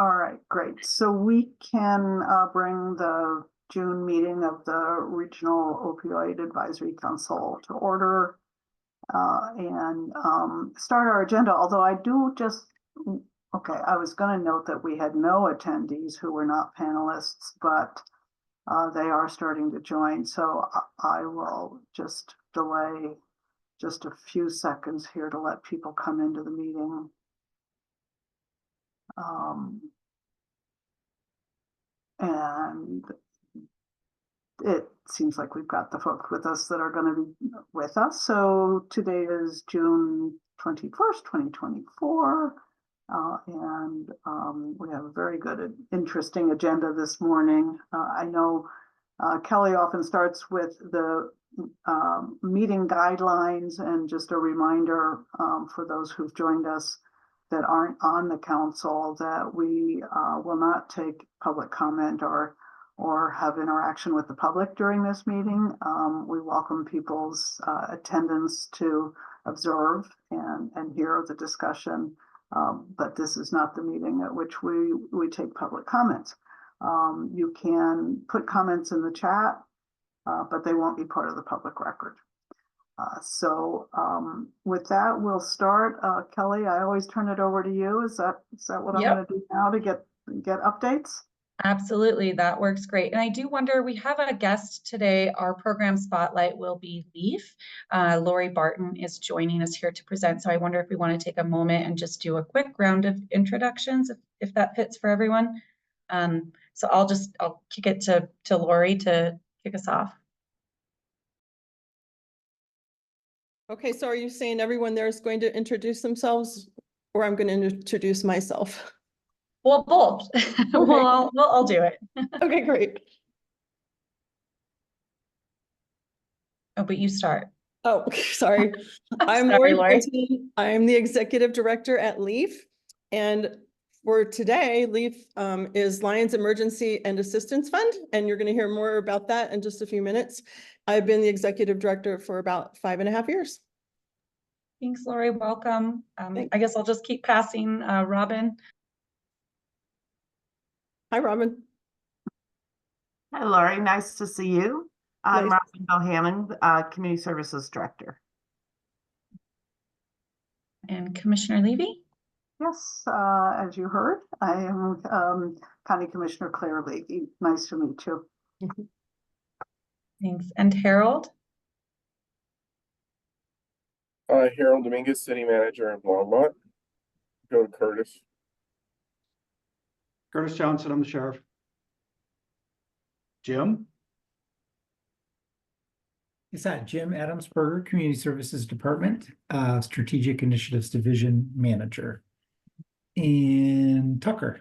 All right, great. So we can bring the June meeting of the Regional Opioid Advisory Council to order and start our agenda. Although I do just, okay, I was going to note that we had no attendees who were not panelists, but they are starting to join. So I will just delay just a few seconds here to let people come into the meeting. And it seems like we've got the folks with us that are going to be with us. So today is June 21st, 2024. And we have a very good, interesting agenda this morning. I know Kelly often starts with the meeting guidelines, and just a reminder for those who've joined us that aren't on the council that we will not take public comment or have interaction with the public during this meeting. We welcome people's attendance to observe and hear the discussion, but this is not the meeting at which we take public comments. You can put comments in the chat, but they won't be part of the public record. So with that, we'll start. Kelly, I always turn it over to you. Is that what I'm going to do now to get updates? Absolutely, that works great. And I do wonder, we have a guest today. Our program spotlight will be LEAF. Lori Barton is joining us here to present. So I wonder if we want to take a moment and just do a quick round of introductions, if that fits for everyone. So I'll kick it to Lori to kick us off. Okay, so are you saying everyone there is going to introduce themselves, or I'm going to introduce myself? Well, both. Okay. We'll do it. Okay, great. Oh, but you start. Oh, sorry. I'm Sorry, Lori. I'm the executive director at LEAF. And for today, LEAF is Lions Emergency and Assistance Fund. And you're going to hear more about that in just a few minutes. I've been the executive director for about 5.5 years. Thanks, Lori. Welcome. I guess I'll just keep passing. Robin. Hi, Robin. Hi, Lori. Nice to see you. I'm Robin Bohammond, Community Services Director. And Commissioner Levy? Yes, as you heard, I am County Commissioner Claire Levy. Nice to meet you. Thanks. And Harold? Harold Dominguez, City Manager in Longmont. Go to Curtis. Curtis Johnson, I'm the sheriff. Jim? It's Jim Adamsberger, Community Services Department, Strategic Initiatives Division Manager. And Tucker.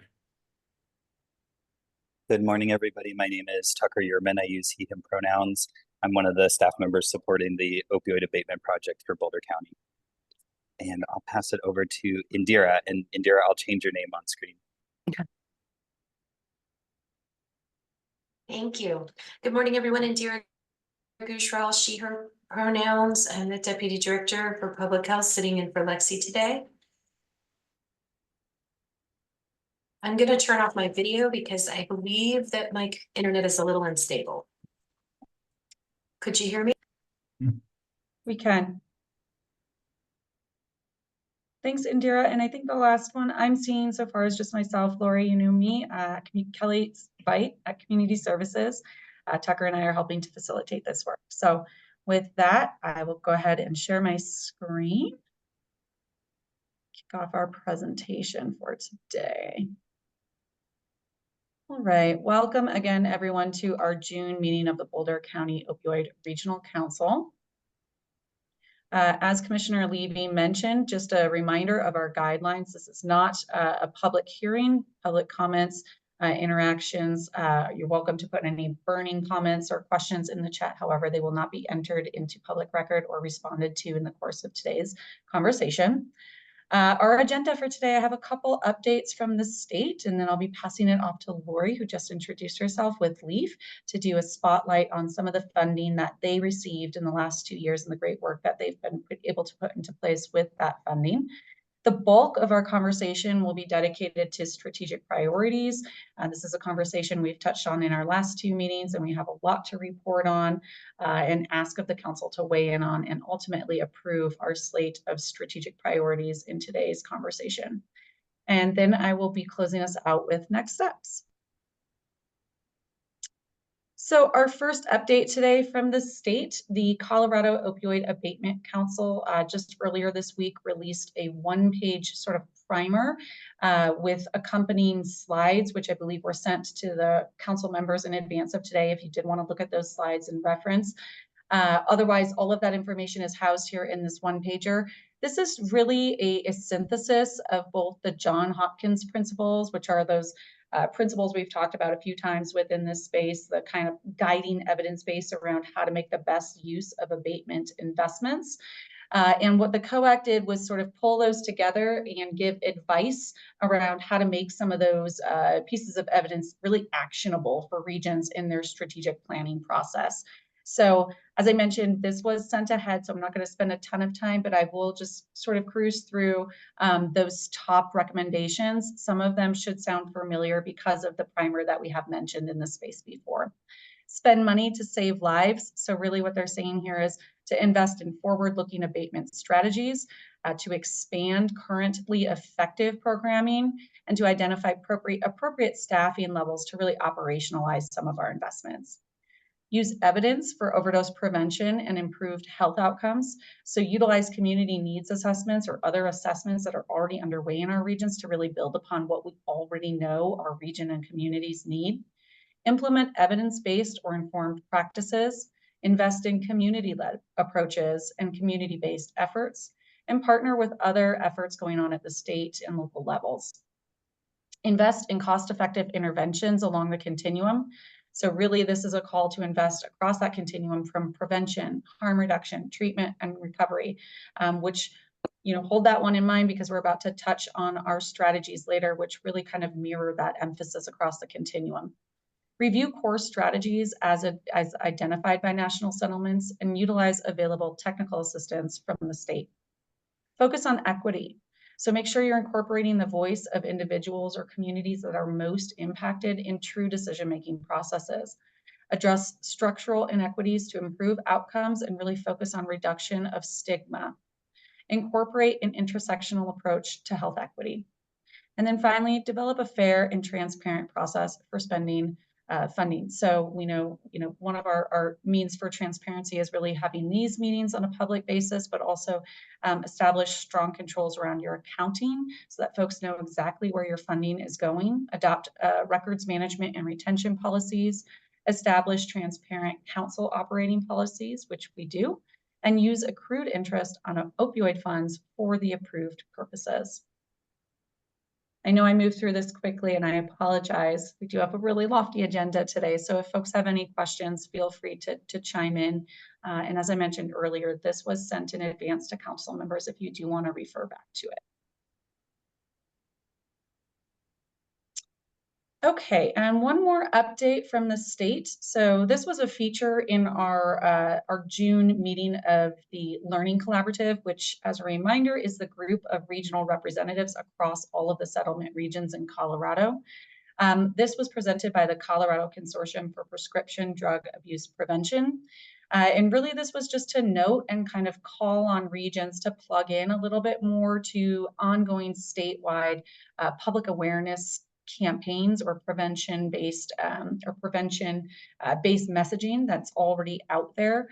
Good morning, everybody. My name is Tucker Yerman. I use he, him pronouns. I'm one of the staff members supporting the opioid abatement project for Boulder County. And I'll pass it over to Indira. And Indira, I'll change your name on screen. Okay. Thank you. Good morning, everyone. Indira Gushral, she, her pronouns. I'm the Deputy Director for Public Health, sitting in for Lexi today. I'm going to turn off my video because I believe that my internet is a little unstable. Could you hear me? We can. Thanks, Indira. And I think the last one I'm seeing so far is just myself. Lori, you know me, Kelly Veit at Community Services. Tucker and I are helping to facilitate this work. So with that, I will go ahead and share my screen. Kick off our presentation for today. All right, welcome again, everyone, to our June meeting of the Boulder County Opioid Regional Council. As Commissioner Levy mentioned, just a reminder of our guidelines. This is not a public hearing. Public comments, interactions, you're welcome to put any burning comments or questions in the chat. However, they will not be entered into public record or responded to in the course of today's conversation. Our agenda for today, I have a couple updates from the state, and then I'll be passing it off to Lori, who just introduced herself with LEAF, to do a spotlight on some of the funding that they received in the last 2 years and the great work that they've been able to put into place with that funding. The bulk of our conversation will be dedicated to strategic priorities. This is a conversation we've touched on in our last 2 meetings, and we have a lot to report on and ask of the council to weigh in on and ultimately approve our slate of strategic priorities in today's conversation. And then I will be closing us out with next steps. So our first update today from the state, the Colorado Opioid Abatement Council just earlier this week released a 1-page sort of primer with accompanying slides, which I believe were sent to the council members in advance of today if you did want to look at those slides in reference. Otherwise, all of that information is housed here in this 1-pager. This is really a synthesis of both the Johns Hopkins principles, which are those principles we've talked about a few times within this space, the kind of guiding evidence base around how to make the best use of abatement investments. And what the COAC did was sort of pull those together and give advice around how to make some of those pieces of evidence really actionable for regions in their strategic planning process. So as I mentioned, this was sent ahead, so I'm not going to spend a ton of time, but I will just sort of cruise through those top recommendations. Some of them should sound familiar because of the primer that we have mentioned in this space before. Spend money to save lives. So really what they're saying here is to invest in forward-looking abatement strategies, to expand currently effective programming, and to identify appropriate staffing levels to really operationalize some of our investments. Use evidence for overdose prevention and improved health outcomes. So utilize community needs assessments or other assessments that are already underway in our regions to really build upon what we already know our region and communities need. Implement evidence-based or informed practices. Invest in community-led approaches and community-based efforts, and partner with other efforts going on at the state and local levels. Invest in cost-effective interventions along the continuum. So really, this is a call to invest across that continuum from prevention, harm reduction, treatment, and recovery, which, hold that one in mind because we're about to touch on our strategies later, which really kind of mirror that emphasis across the continuum. Review core strategies as identified by national settlements and utilize available technical assistance from the state. Focus on equity. So make sure you're incorporating the voice of individuals or communities that are most impacted in true decision-making processes. Address structural inequities to improve outcomes and really focus on reduction of stigma. Incorporate an intersectional approach to health equity. And then finally, develop a fair and transparent process for spending funding. So we know, one of our means for transparency is really having these meetings on a public basis, but also establish strong controls around your accounting so that folks know exactly where your funding is going, adopt records management and retention policies, establish transparent council operating policies, which we do, and use accrued interest on opioid funds for the approved purposes. I know I moved through this quickly and I apologize. We do have a really lofty agenda today. So if folks have any questions, feel free to chime in. And as I mentioned earlier, this was sent in advance to council members if you do want to refer back to it. Okay, and one more update from the state. So this was a feature in our June meeting of the Learning Collaborative, which, as a reminder, is the group of regional representatives across all of the settlement regions in Colorado. This was presented by the Colorado Consortium for Prescription Drug Abuse Prevention. And really, this was just to note and kind of call on regions to plug in a little bit more to ongoing statewide public awareness campaigns or prevention-based messaging that's already out there.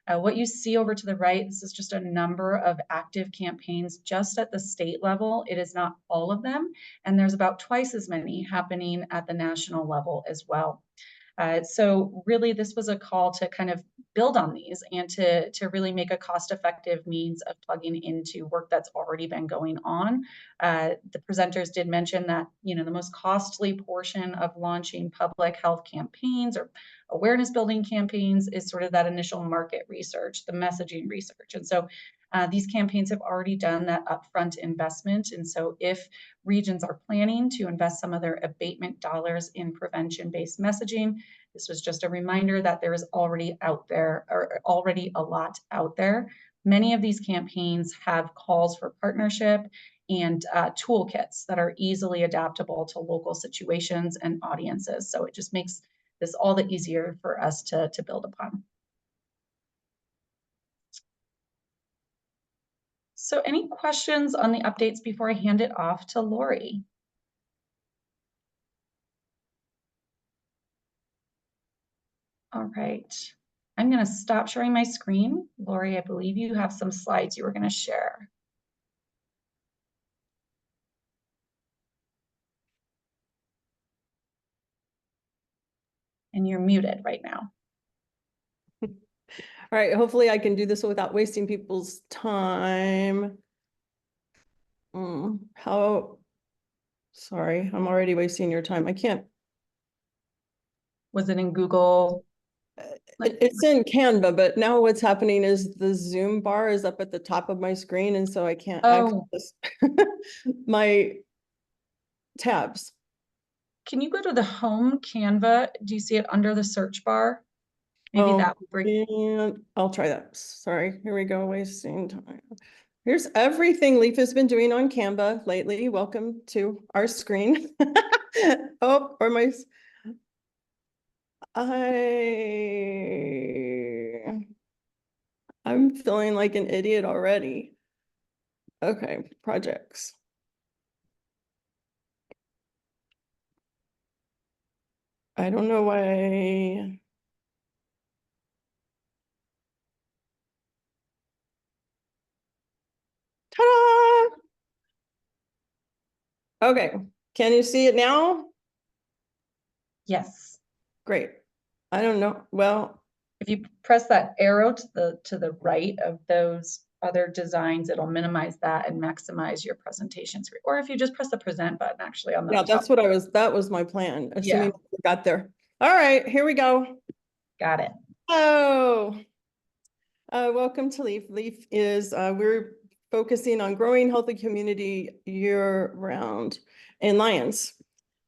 What you see over to the right, this is just a number of active campaigns just at the state level. It is not all of them, and there's about twice as many happening at the national level as well. So really, this was a call to kind of build on these and to really make a cost-effective means of plugging into work that's already been going on. The presenters did mention that, the most costly portion of launching public health campaigns or awareness building campaigns is sort of that initial market research, the messaging research. And so these campaigns have already done that upfront investment. And so if regions are planning to invest some of their abatement dollars in prevention-based messaging, this was just a reminder that there is already a lot out there. Many of these campaigns have calls for partnership and toolkits that are easily adaptable to local situations and audiences. So it just makes this all the easier for us to build upon. So any questions on the updates before I hand it off to Lori? All right, I'm going to stop sharing my screen. Lori, I believe you have some slides you were going to share. And you're muted right now. All right, hopefully I can do this without wasting people's time. Sorry, I'm already wasting your time. I can't. Was it in Google? It's in Canva, but now what's happening is the Zoom bar is up at the top of my screen, and so I can't access my tabs. Can you go to the home Canva? Do you see it under the search bar? Maybe that would bring. And I'll try that. Sorry, here we go, wasting time. Here's everything Leaf has been doing on Canva lately. Welcome to our screen. Oh, or my, I'm feeling like an idiot already. Okay, projects. I don't know why. Ta-da! Okay, can you see it now? Yes. Great. I don't know. Well, if you press that arrow to the right of those other designs, it'll minimize that and maximize your presentation screen. Or if you just press the present button actually on the top. That's what that was my plan, assuming we got there. All right, here we go. Got it. Oh, welcome to Leaf. Leaf is, we're focusing on growing healthy community year round in Lions.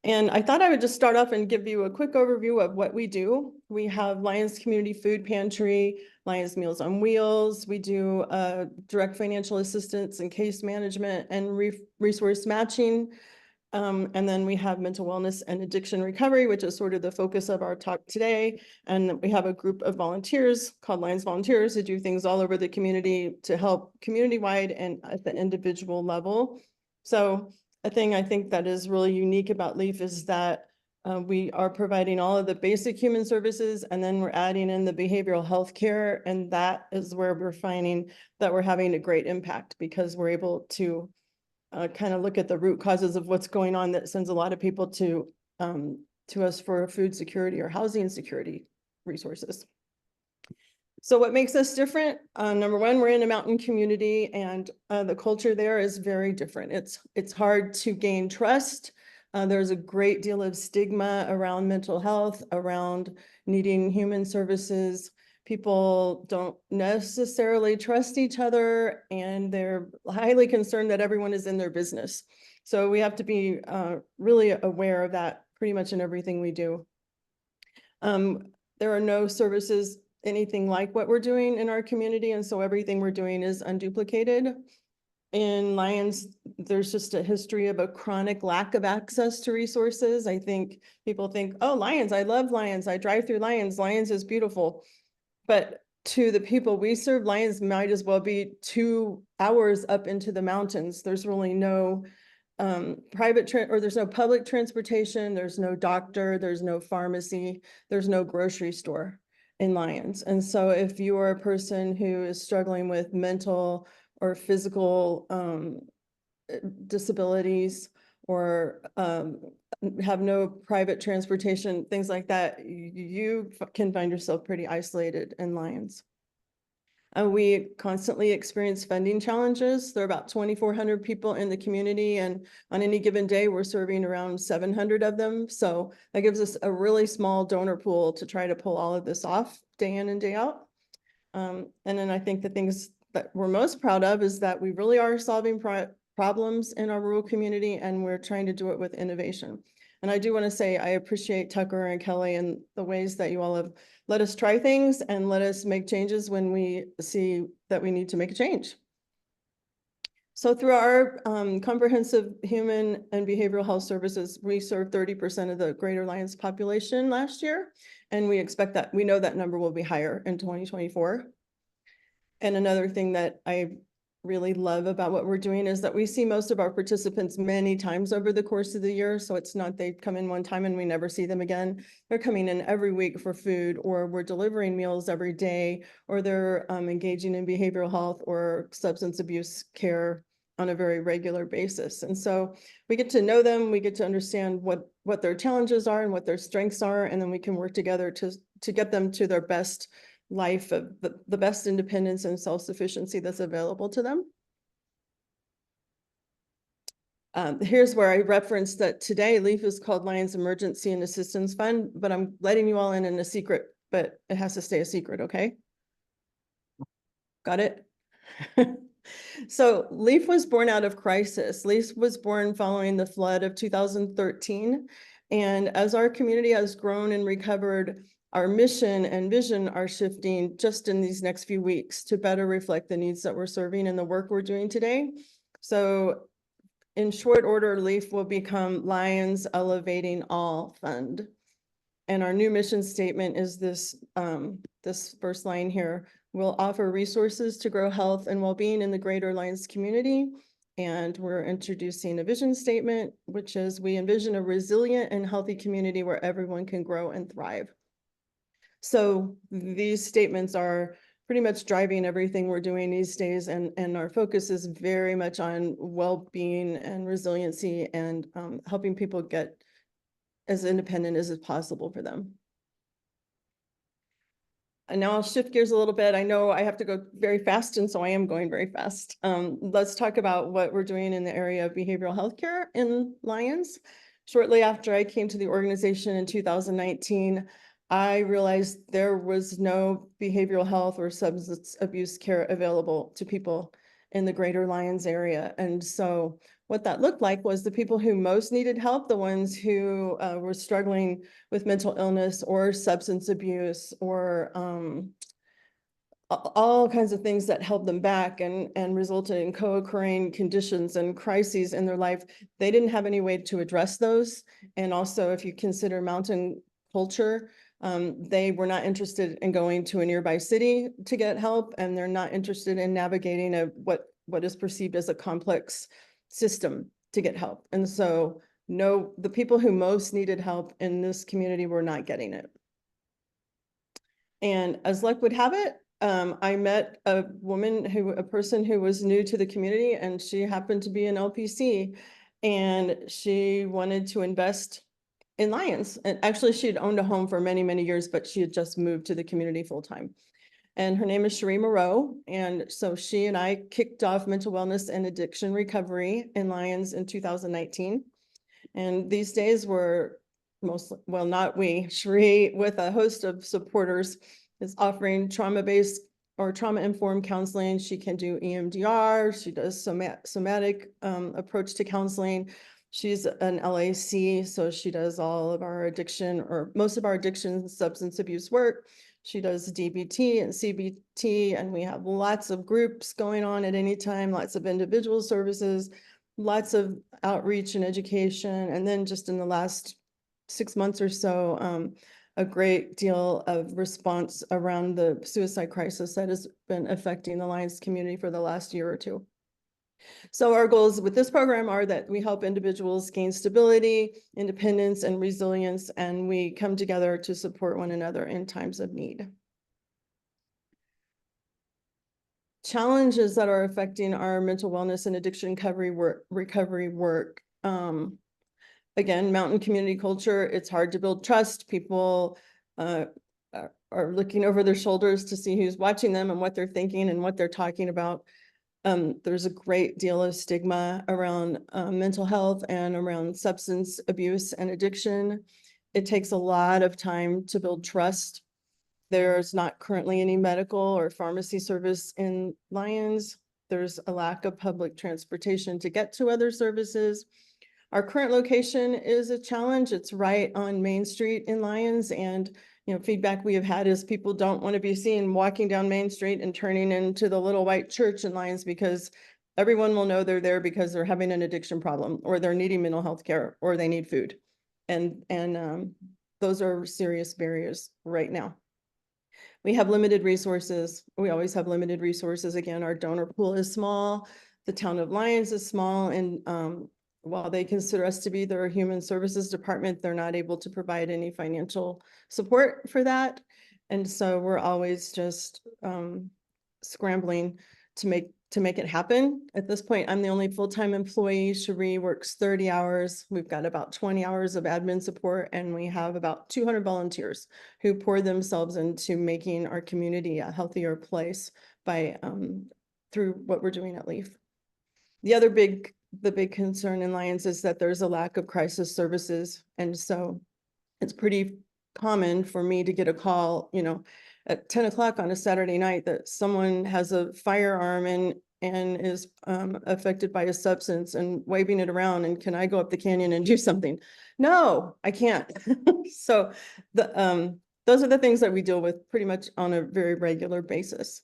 And I thought I would just start off and give you a quick overview of what we do. We have Lions Community Food Pantry, Lions Meals on Wheels. We do direct financial assistance and case management and resource matching. And then we have mental wellness and addiction recovery, which is sort of the focus of our talk today. And we have a group of volunteers called Lions Volunteers who do things all over the community to help community-wide and at the individual level. So a thing I think that is really unique about Leaf is that we are providing all of the basic human services, and then we're adding in the behavioral health care. And that is where we're finding that we're having a great impact, because we're able to kind of look at the root causes of what's going on that sends a lot of people to us for food security or housing security resources. So what makes us different? Number one, we're in a mountain community, and the culture there is very different. It's hard to gain trust. There's a great deal of stigma around mental health, around needing human services. People don't necessarily trust each other, and they're highly concerned that everyone is in their business. So we have to be really aware of that pretty much in everything we do. There are no services anything like what we're doing in our community, and so everything we're doing is unduplicated. In Lions, there's just a history of a chronic lack of access to resources. I think people think, oh, Lions, I love Lions. I drive through Lions. Lions is beautiful. But to the people we serve, Lions might as well be 2 hours up into the mountains. There's really no there's no public transportation. There's no doctor. There's no pharmacy. There's no grocery store in Lions. And so if you are a person who is struggling with mental or physical disabilities, or have no private transportation, things like that, you can find yourself pretty isolated in Lions. We constantly experience funding challenges. There are about 2,400 people in the community, and on any given day, we're serving around 700 of them. So that gives us a really small donor pool to try to pull all of this off day in and day out. And then I think the things that we're most proud of is that we really are solving problems in our rural community, and we're trying to do it with innovation. And I do want to say I appreciate Tucker and Kelly and the ways that you all have let us try things and let us make changes when we see that we need to make a change. So through our comprehensive human and behavioral health services, we served 30% of the Greater Lyons population last year. And we expect that, we know that number will be higher in 2024. And another thing that I really love about what we're doing is that we see most of our participants many times over the course of the year. So it's not they come in one time and we never see them again. They're coming in every week for food, or we're delivering meals every day, or they're engaging in behavioral health or substance abuse care on a very regular basis. And so we get to know them, we get to understand what their challenges are and what their strengths are, and then we can work together to get them to their best life, of the best independence and self-sufficiency that's available to them. Here's where I referenced that today LEAF is called Lyons Emergency and Assistance Fund, but I'm letting you all in a secret, but it has to stay a secret, okay? Got it? So LEAF was born out of crisis. LEAF was born following the flood of 2013. And as our community has grown and recovered, our mission and vision are shifting just in these next few weeks to better reflect the needs that we're serving and the work we're doing today. So in short order, LEAF will become Lyons Elevating All Fund. And our new mission statement is this, this first line here: we'll offer resources to grow health and well-being in the Greater Lyons community. And we're introducing a vision statement, which is we envision a resilient and healthy community where everyone can grow and thrive. So these statements are pretty much driving everything we're doing these days. And our focus is very much on well-being and resiliency and helping people get as independent as is possible for them. And now I'll shift gears a little bit. I know I have to go very fast, and so I am going very fast. Let's talk about what we're doing in the area of behavioral health care in Lyons. Shortly after I came to the organization in 2019, I realized there was no behavioral health or substance abuse care available to people in the Greater Lyons area. And so what that looked like was the people who most needed help, the ones who were struggling with mental illness or substance abuse or all kinds of things that held them back and resulted in co-occurring conditions and crises in their life. They didn't have any way to address those. And also, if you consider mountain culture, they were not interested in going to a nearby city to get help, and they're not interested in navigating what is perceived as a complex system to get help. And so no, the people who most needed help in this community were not getting it. And as luck would have it, I met a person who was new to the community, and she happened to be an LPC, and she wanted to invest in Lyons. And actually she had owned a home for many, many years, but she had just moved to the community full time. And her name is Cherie Moreau. And so she and I kicked off mental wellness and addiction recovery in Lyons in 2019. And these days we're mostly, well, not we, Cherie with a host of supporters is offering trauma-based or trauma-informed counseling. She can do EMDR. She does somatic approach to counseling. She's an LAC, so she does all of our addiction or most of our addiction substance abuse work. She does DBT and CBT, and we have lots of groups going on at any time, lots of individual services, lots of outreach and education. And then just in the last 6 months or so, a great deal of response around the suicide crisis that has been affecting the Lyons community for the last year or two. So our goals with this program are that we help individuals gain stability, independence, and resilience, and we come together to support one another in times of need. Challenges that are affecting our mental wellness and addiction recovery work. Again, mountain community culture, it's hard to build trust. People are looking over their shoulders to see who's watching them and what they're thinking and what they're talking about. There's a great deal of stigma around mental health and around substance abuse and addiction. It takes a lot of time to build trust. There's not currently any medical or pharmacy service in Lyons. There's a lack of public transportation to get to other services. Our current location is a challenge. It's right on Main Street in Lyons, and feedback we have had is people don't want to be seen walking down Main Street and turning into the little white church in Lyons because Everyone will know they're there because they're having an addiction problem, or they're needing mental health care, or they need food. And those are serious barriers right now. We have limited resources. We always have limited resources. Again, our donor pool is small. The town of Lyons is small. And while they consider us to be their human services department, they're not able to provide any financial support for that. And so we're always just scrambling to make it happen. At this point, I'm the only full-time employee. Cherie works 30 hours. We've got about 20 hours of admin support, and we have about 200 volunteers who pour themselves into making our community a healthier place by through what we're doing at Leaf. The big concern in Lyons is that there's a lack of crisis services. And so it's pretty common for me to get a call, at 10 o'clock on a Saturday night that someone has a firearm and is affected by a substance and waving it around, and can I go up the canyon and do something? No, I can't. So those are the things that we deal with pretty much on a very regular basis.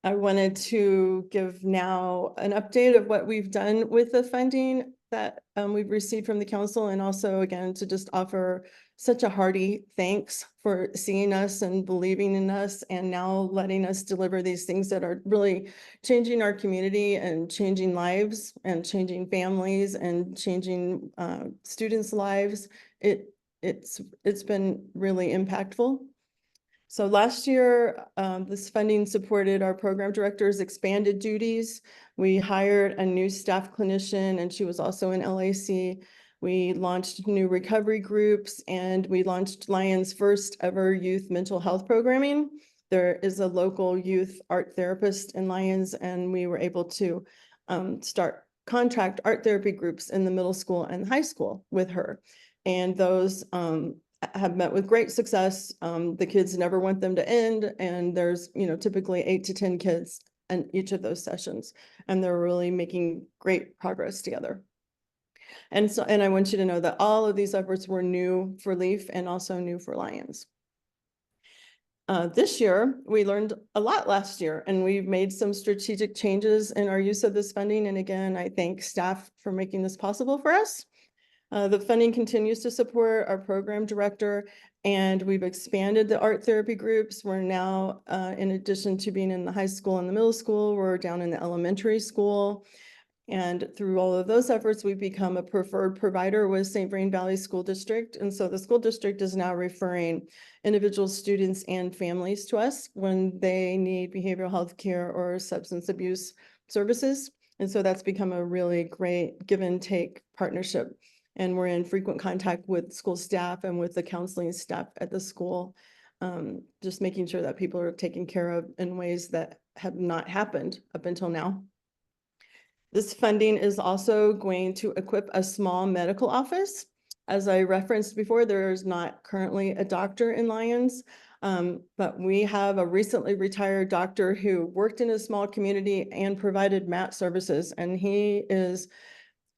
I wanted to give now an update of what we've done with the funding that we've received from the council, and also again to just offer such a hearty thanks for seeing us and believing in us, and now letting us deliver these things that are really changing our community and changing lives and changing families and changing students' lives. It's been really impactful. So last year, this funding supported our program director's expanded duties. We hired a new staff clinician, and she was also in LAC. We launched new recovery groups, and we launched Lyons' first ever youth mental health programming. There is a local youth art therapist in Lyons, and we were able to start contract art therapy groups in the middle school and high school with her. And those have met with great success. The kids never want them to end, and there's typically 8 to 10 kids in each of those sessions, and they're really making great progress together. And I want you to know that all of these efforts were new for Leaf and also new for Lyons. This year, we learned a lot last year, and we've made some strategic changes in our use of this funding. And again, I thank staff for making this possible for us. The funding continues to support our program director, and we've expanded the art therapy groups. We're now, in addition to being in the high school and the middle school, we're down in the elementary school. And through all of those efforts, we've become a preferred provider with St. Vrain Valley School District. And so the school district is now referring individual students and families to us when they need behavioral health care or substance abuse services. And so that's become a really great give and take partnership. And we're in frequent contact with school staff and with the counseling staff at the school, just making sure that people are taken care of in ways that have not happened up until now. This funding is also going to equip a small medical office. As I referenced before, there's not currently a doctor in Lyons, but we have a recently retired doctor who worked in a small community and provided mat services, and he is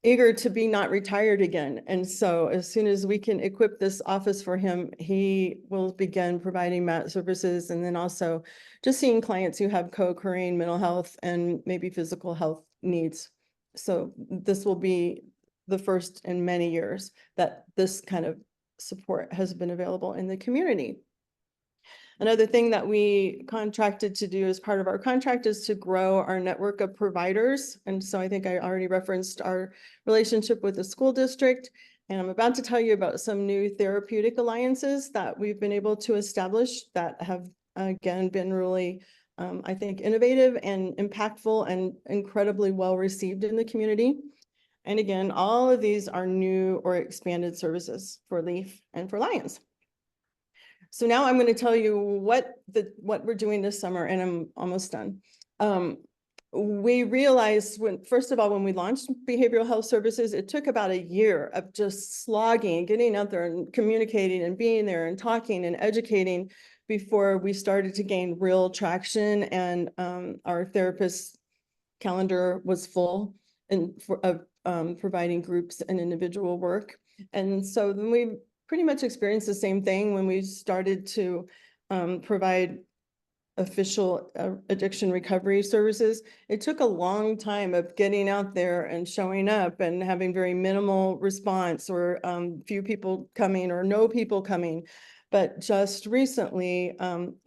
eager to be not retired again. And so as soon as we can equip this office for him, he will begin providing mat services, and then also just seeing clients who have co-occurring mental health and maybe physical health needs. So this will be the first in many years that this kind of support has been available in the community. Another thing that we contracted to do as part of our contract is to grow our network of providers. And so I think I already referenced our relationship with the school district. And I'm about to tell you about some new therapeutic alliances that we've been able to establish that have, again, been really, I think, innovative and impactful and incredibly well received in the community. And again, all of these are new or expanded services for Leaf and for Lyons. So now I'm going to tell you what we're doing this summer, and I'm almost done. We realized first of all, when we launched behavioral health services, it took about a year of just slogging, getting out there and communicating and being there and talking and educating before we started to gain real traction, and our therapist calendar was full of providing groups and individual work. And so then we pretty much experienced the same thing when we started to provide official addiction recovery services. It took a long time of getting out there and showing up and having very minimal response, or few people coming or no people coming. But just recently,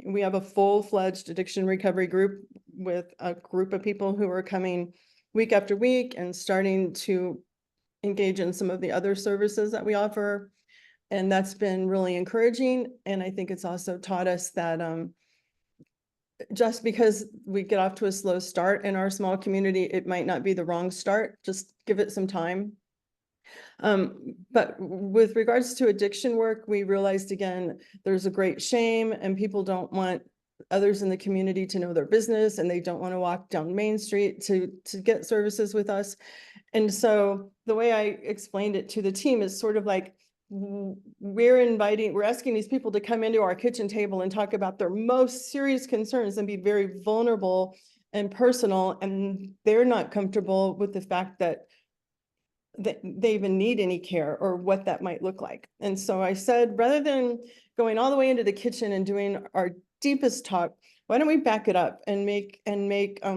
we have a full-fledged addiction recovery group with a group of people who are coming week after week and starting to engage in some of the other services that we offer. And that's been really encouraging. And I think it's also taught us that just because we get off to a slow start in our small community, it might not be the wrong start. Just give it some time. But with regards to addiction work, we realized again, there's a great shame, and people don't want others in the community to know their business, and they don't want to walk down Main Street to get services with us. And so the way I explained it to the team is sort of like, we're asking these people to come into our kitchen table and talk about their most serious concerns and be very vulnerable and personal, and they're not comfortable with the fact that they even need any care or what that might look like. And so I said, rather than going all the way into the kitchen and doing our deepest talk, why don't we back it up and make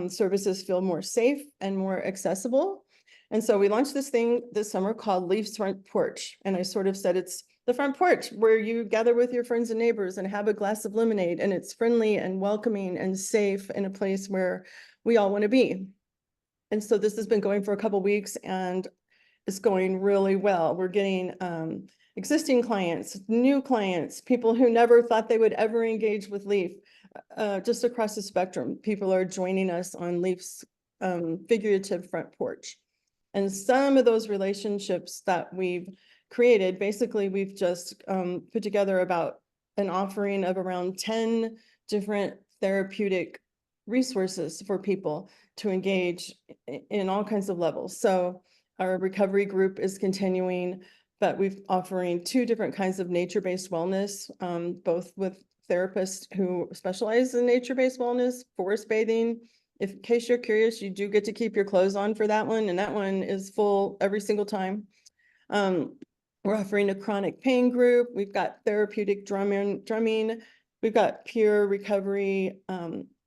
services feel more safe and more accessible? And so we launched this thing this summer called Leaf's Front Porch. And I sort of said, it's the front porch where you gather with your friends and neighbors and have a glass of lemonade, and it's friendly and welcoming and safe, in a place where we all want to be. And so this has been going for a couple of weeks, and it's going really well. We're getting existing clients, new clients, people who never thought they would ever engage with Leaf. Just across the spectrum, people are joining us on Leaf's figurative front porch. And some of those relationships that we've created, basically, we've just put together about an offering of around 10 different therapeutic resources for people to engage in all kinds of levels. So our recovery group is continuing, but we've offering 2 different kinds of nature-based wellness, both with therapists who specialize in nature-based wellness, forest bathing. In case you're curious, you do get to keep your clothes on for that one, and that one is full every single time. We're offering a chronic pain group. We've got therapeutic drumming. We've got peer recovery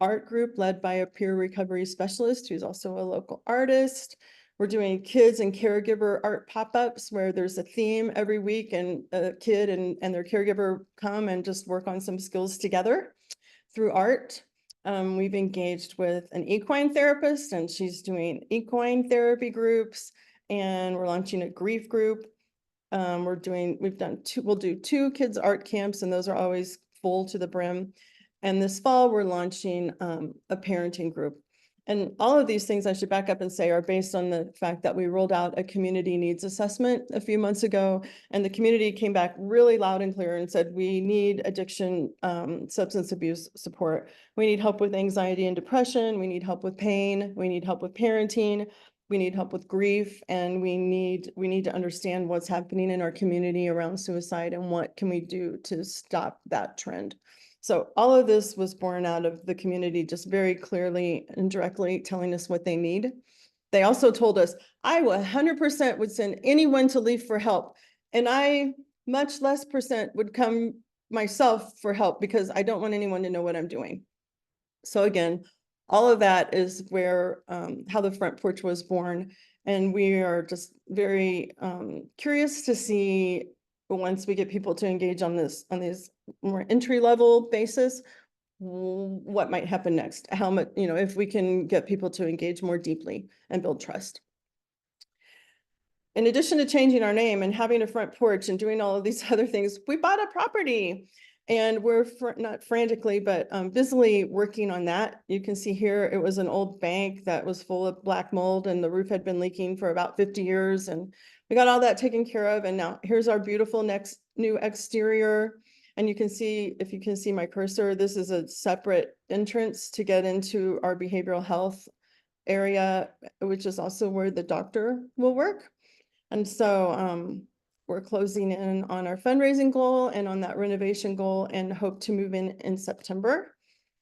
art group led by a peer recovery specialist who's also a local artist. We're doing kids and caregiver art pop-ups where there's a theme every week, and a kid and their caregiver come and just work on some skills together through art. We've engaged with an equine therapist, and she's doing equine therapy groups, and we're launching a grief group. We'll do 2 kids art camps, and those are always full to the brim. And this fall, we're launching a parenting group. And all of these things, I should back up and say, are based on the fact that we rolled out a community needs assessment a few months ago, and the community came back really loud and clear and said, we need addiction, substance abuse support. We need help with anxiety and depression. We need help with pain. We need help with parenting. We need help with grief, and we need to understand what's happening in our community around suicide and what can we do to stop that trend. So all of this was born out of the community just very clearly and directly telling us what they need. They also told us, I 100% would send anyone to Leaf for help, and I much less percent would come myself for help because I don't want anyone to know what I'm doing. So again, all of that is where how the front porch was born, and we are just very curious to see, once we get people to engage on these more entry-level basis, what might happen next, how much, if we can get people to engage more deeply and build trust. In addition to changing our name and having a front porch and doing all of these other things, we bought a property, and we're not frantically, but busily working on that. You can see here, it was an old bank that was full of black mold, and the roof had been leaking for about 50 years. And we got all that taken care of. And now here's our beautiful new exterior. And you can see, if you can see my cursor, this is a separate entrance to get into our behavioral health area, which is also where the doctor will work. And so we're closing in on our fundraising goal and on that renovation goal, and hope to move in September.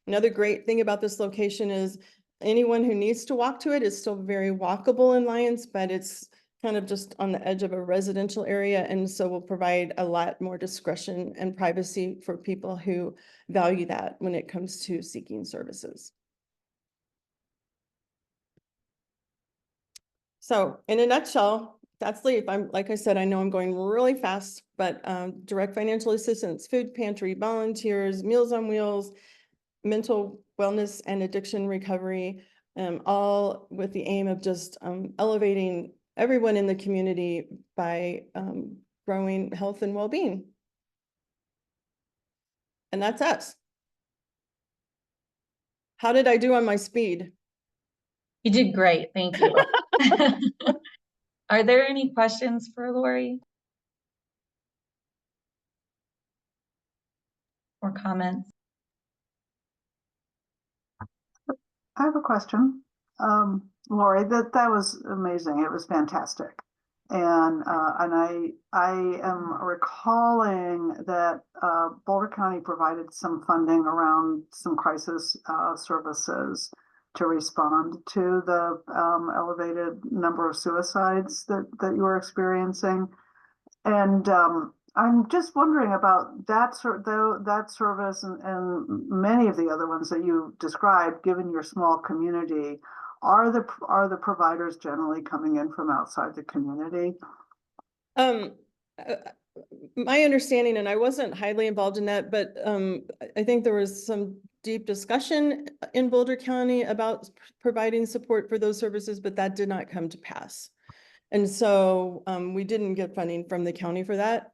Another great thing about this location is anyone who needs to walk to it is still very walkable in Lyons, but it's kind of just on the edge of a residential area, and so will provide a lot more discretion and privacy for people who value that when it comes to seeking services. So in a nutshell, that's LEAF. Like I said, I know I'm going really fast, but direct financial assistance, food pantry, volunteers, Meals on Wheels, mental wellness and addiction recovery, all with the aim of just elevating everyone in the community by growing health and well-being. And that's us. How did I do on my speed? You did great. Thank you. Are there any questions for Lori? Or comments? I have a question. Lori, that was amazing. It was fantastic. And I am recalling that Boulder County provided some funding around some crisis services to respond to the elevated number of suicides that you were experiencing. And I'm just wondering about that service and many of the other ones that you described, given your small community. Are the providers generally coming in from outside the community? My understanding, and I wasn't highly involved in that, but I think there was some deep discussion in Boulder County about providing support for those services, but that did not come to pass. And so we didn't get funding from the county for that.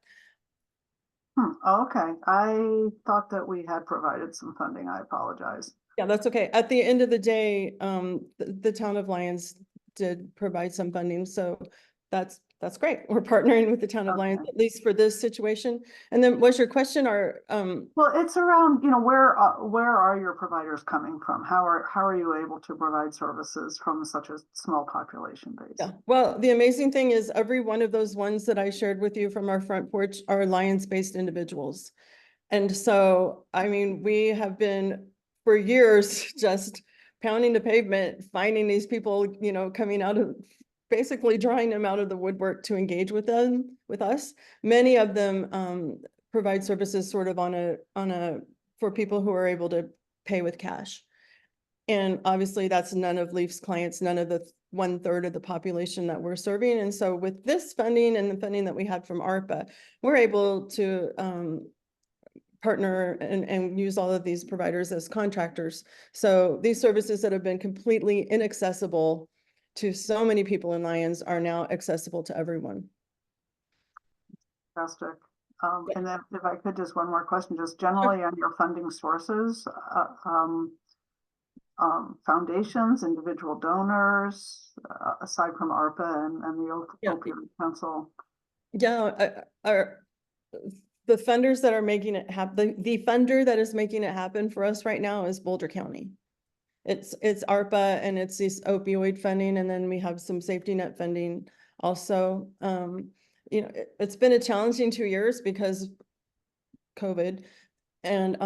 Okay, I thought that we had provided some funding. I apologize. Yeah, that's okay. At the end of the day, the town of Lyons did provide some funding, so that's great. We're partnering with the town of Lyons, at least for this situation. And then was your question or well, it's around, where are your providers coming from? How are you able to provide services from such a small population base? Yeah, well, the amazing thing is every one of those ones that I shared with you from our front porch are Lyons-based individuals. And so, I mean, we have been for years just pounding the pavement, finding these people, coming out of, basically drawing them out of the woodwork to engage with us. Many of them provide services sort of for people who are able to pay with cash. And obviously that's none of LEAF's clients, none of the 1/3 of the population that we're serving. And so with this funding and the funding that we had from ARPA, we're able to partner and use all of these providers as contractors. So these services that have been completely inaccessible to so many people in Lyons are now accessible to everyone. Fantastic. And then if I could, just one more question, just generally on your funding sources, foundations, individual donors, aside from ARPA and the Opioid Council. Yeah, the funders that are making it happen, the funder that is making it happen for us right now is Boulder County. It's ARPA and it's this opioid funding, and then we have some safety net funding also. It's been a challenging 2 years because COVID, and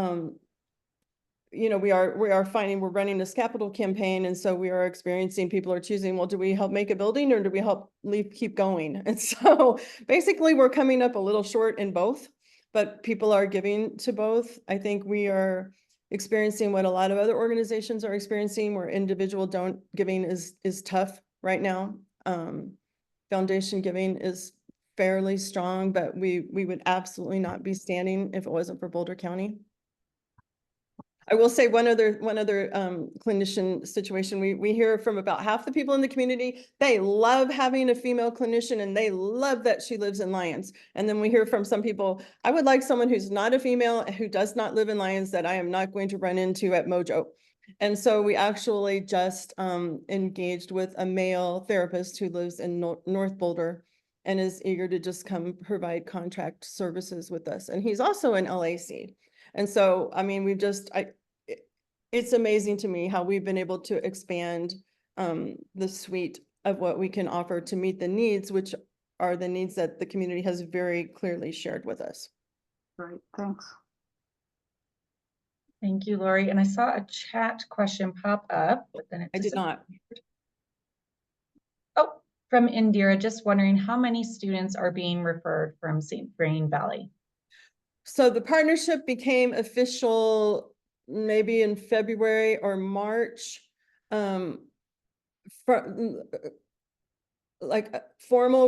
we are finding we're running this capital campaign, and so we are experiencing people are choosing, well, do we help make a building or do we help keep going? And so basically we're coming up a little short in both, but people are giving to both. I think we are experiencing what a lot of other organizations are experiencing, where individual giving is tough right now. Foundation giving is fairly strong, but we would absolutely not be standing if it wasn't for Boulder County. I will say one other clinician situation. We hear from about half the people in the community. They love having a female clinician and they love that she lives in Lyons. And then we hear from some people, I would like someone who's not a female, who does not live in Lyons, that I am not going to run into at Mojo. And so we actually just engaged with a male therapist who lives in North Boulder and is eager to just come provide contract services with us. And he's also an LAC. And so, I mean, it's amazing to me how we've been able to expand the suite of what we can offer to meet the needs, which are the needs that the community has very clearly shared with us. Great, thanks. Thank you, Lori. And I saw a chat question pop up, but then I did not. Oh, from Indira, just wondering how many students are being referred from St. Vrain Valley? So the partnership became official maybe in February or March. Formal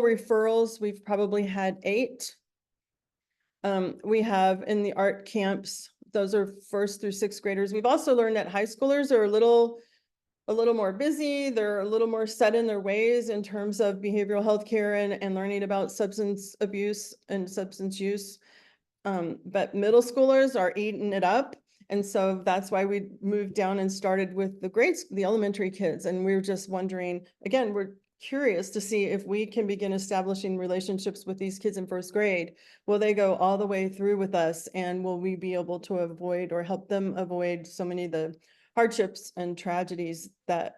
referrals, we've probably had 8. We have in the art camps, those are 1st through 6th graders. We've also learned that high schoolers are a little more busy. They're a little more set in their ways in terms of behavioral health care and learning about substance abuse and substance use. But middle schoolers are eating it up. And so that's why we moved down and started with the elementary kids. And we were just wondering, again, we're curious to see if we can begin establishing relationships with these kids in 1st grade. Will they go all the way through with us? And will we be able to avoid or help them avoid so many of the hardships and tragedies that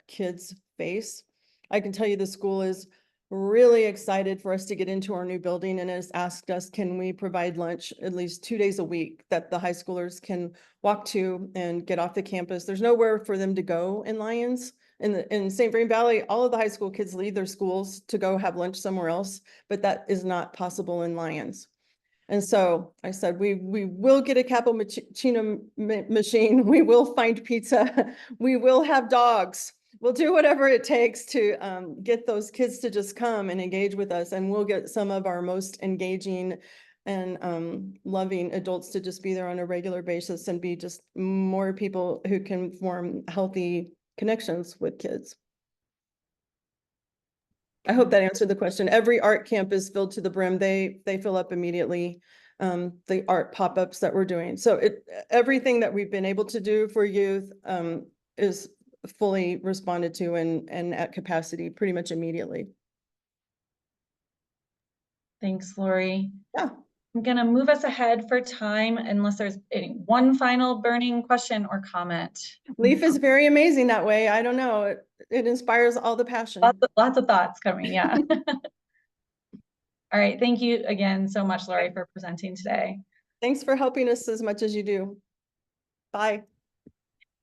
kids face? I can tell you the school is really excited for us to get into our new building and has asked us, can we provide lunch at least 2 days a week that the high schoolers can walk to and get off the campus. There's nowhere for them to go in Lyons. In St. Vrain Valley, all of the high school kids leave their schools to go have lunch somewhere else, but that is not possible in Lyons. And so I said, we will get a cappuccino machine. We will find pizza. We will have dogs. We'll do whatever it takes to get those kids to just come and engage with us. And we'll get some of our most engaging and loving adults to just be there on a regular basis and be just more people who can form healthy connections with kids. I hope that answered the question. Every art camp is filled to the brim. They fill up immediately. The art pop-ups that we're doing. So everything that we've been able to do for youth is fully responded to and at capacity pretty much immediately. Thanks, Lori. Yeah. I'm going to move us ahead for time unless there's one final burning question or comment. Leaf is very amazing that way. I don't know. It inspires all the passion. Lots of thoughts coming. Yeah. All right. Thank you again so much, Lori, for presenting today. Thanks for helping us as much as you do. Bye.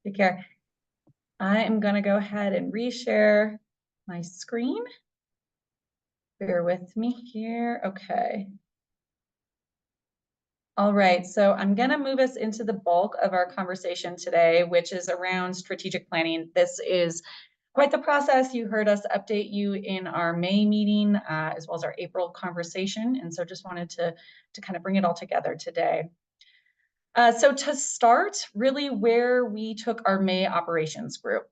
Take care. I am going to go ahead and reshare my screen. Bear with me here. Okay. All right, so I'm going to move us into the bulk of our conversation today, which is around strategic planning. This is quite the process. You heard us update you in our May meeting, as well as our April conversation. And so just wanted to kind of bring it all together today. So to start, really where we took our May operations group.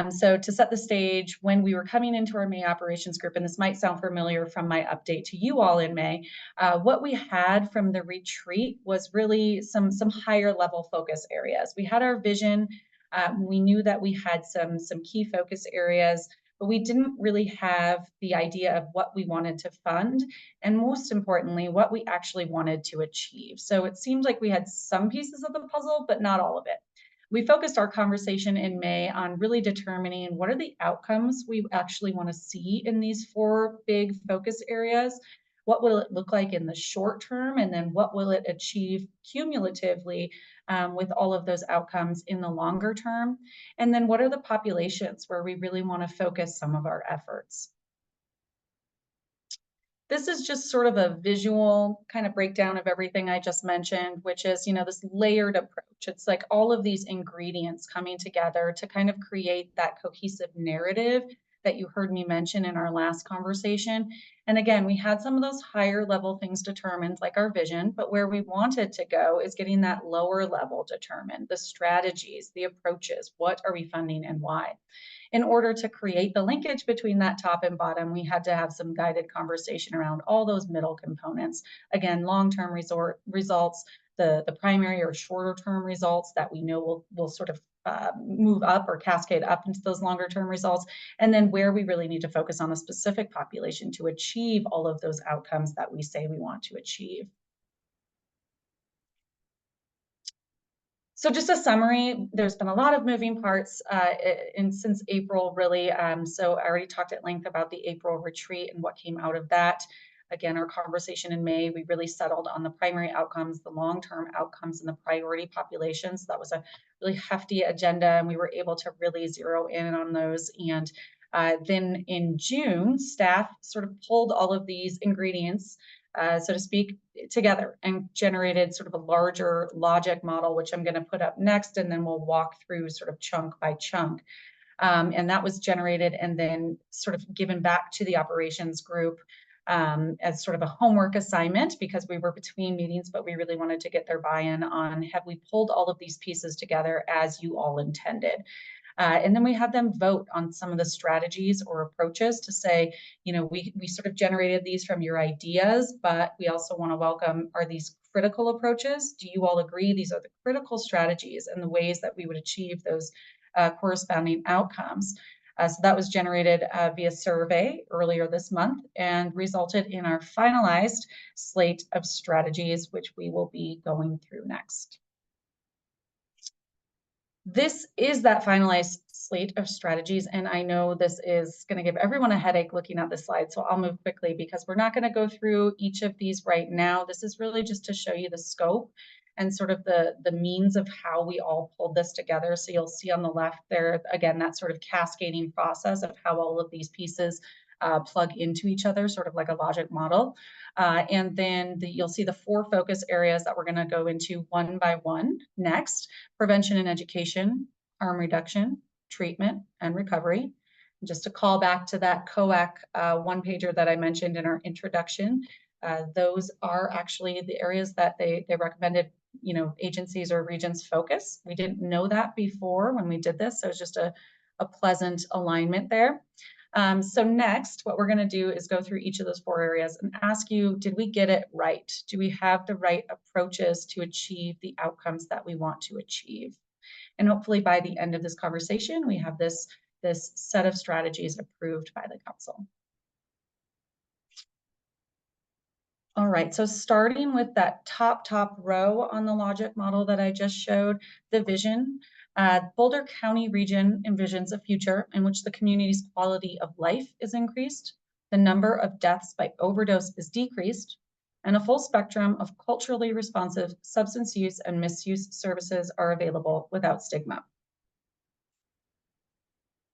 So to set the stage, when we were coming into our May operations group, and this might sound familiar from my update to you all in May, what we had from the retreat was really some higher level focus areas. We had our vision. We knew that we had some key focus areas, but we didn't really have the idea of what we wanted to fund, and most importantly, what we actually wanted to achieve. So it seemed like we had some pieces of the puzzle, but not all of it. We focused our conversation in May on really determining what are the outcomes we actually want to see in these 4 big focus areas. What will it look like in the short term? And then what will it achieve cumulatively with all of those outcomes in the longer term? And then what are the populations where we really want to focus some of our efforts? This is just sort of a visual kind of breakdown of everything I just mentioned, which is, this layered approach. It's like all of these ingredients coming together to kind of create that cohesive narrative that you heard me mention in our last conversation. And again, we had some of those higher level things determined, like our vision, but where we wanted to go is getting that lower level determined, the strategies, the approaches, what are we funding and why? In order to create the linkage between that top and bottom, we had to have some guided conversation around all those middle components. Again, long-term results, the primary or shorter term results that we know will sort of move up or cascade up into those longer term results, and then where we really need to focus on a specific population to achieve all of those outcomes that we say we want to achieve. So just a summary, there's been a lot of moving parts since April, really. So I already talked at length about the April retreat and what came out of that. Again, our conversation in May, we really settled on the primary outcomes, the long-term outcomes, and the priority populations. That was a really hefty agenda, and we were able to really zero in on those and Then in June, staff sort of pulled all of these ingredients, so to speak, together and generated sort of a larger logic model, which I'm going to put up next, and then we'll walk through sort of chunk by chunk. And that was generated and then sort of given back to the operations group as sort of a homework assignment, because we were between meetings, but we really wanted to get their buy-in on, have we pulled all of these pieces together as you all intended? And then we had them vote on some of the strategies or approaches to say, you know, we sort of generated these from your ideas, but we also want to welcome, are these critical approaches? Do you all agree these are the critical strategies and the ways that we would achieve those corresponding outcomes? So that was generated via survey earlier this month and resulted in our finalized slate of strategies, which we will be going through next. This is that finalized slate of strategies, and I know this is going to give everyone a headache looking at the slide, so I'll move quickly because we're not going to go through each of these right now. This is really just to show you the scope and sort of the means of how we all pulled this together. So you'll see on the left there, again, that sort of cascading process of how all of these pieces plug into each other, sort of like a logic model. And then you'll see the 4 focus areas that we're going to go into one by one next: prevention and education, harm reduction, treatment, and recovery. Just to call back to that COAC one-pager that I mentioned in our introduction, those are actually the areas that they recommended, you know, agencies or regions focus. We didn't know that before when we did this, so it's just a pleasant alignment there. So next, what we're going to do is go through each of those 4 areas and ask you, did we get it right? Do we have the right approaches to achieve the outcomes that we want to achieve? And hopefully by the end of this conversation, we have this set of strategies approved by the council. All right, so starting with that top row on the logic model that I just showed, the vision. Boulder County region envisions a future in which the community's quality of life is increased, the number of deaths by overdose is decreased, and a full spectrum of culturally responsive substance use and misuse services are available without stigma.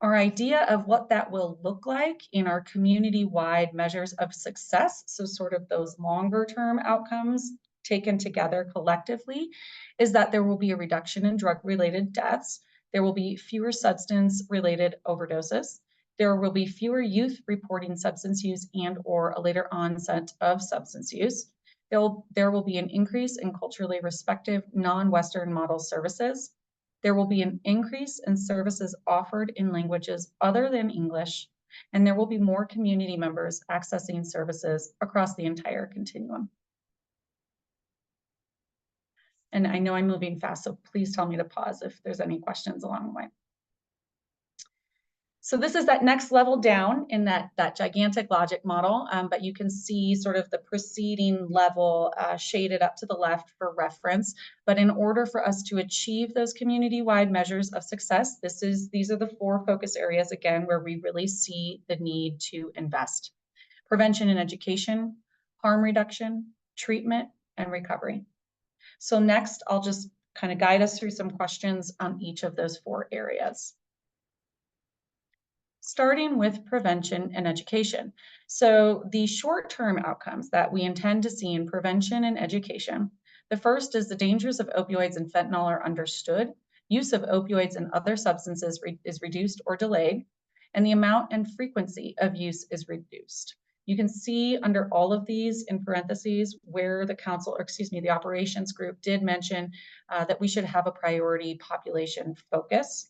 Our idea of what that will look like in our community-wide measures of success, so sort of those longer-term outcomes taken together collectively, is that there will be a reduction in drug-related deaths, there will be fewer substance-related overdoses, there will be fewer youth reporting substance use and or a later onset of substance use, there will be an increase in culturally respective non-Western model services, there will be an increase in services offered in languages other than English, and there will be more community members accessing services across the entire continuum. And I know I'm moving fast, so please tell me to pause if there's any questions along the way. So this is that next level down in that gigantic logic model, but you can see sort of the preceding level shaded up to the left for reference. But in order for us to achieve those community-wide measures of success, these are the 4 focus areas, again, where we really see the need to invest. Prevention and education, harm reduction, treatment, and recovery. So next, I'll just kind of guide us through some questions on each of those 4 areas. Starting with prevention and education. So the short-term outcomes that we intend to see in prevention and education, the first is the dangers of opioids and fentanyl are understood, use of opioids and other substances is reduced or delayed, and the amount and frequency of use is reduced. You can see under all of these in parentheses where the council, or excuse me, the operations group did mention that we should have a priority population focus.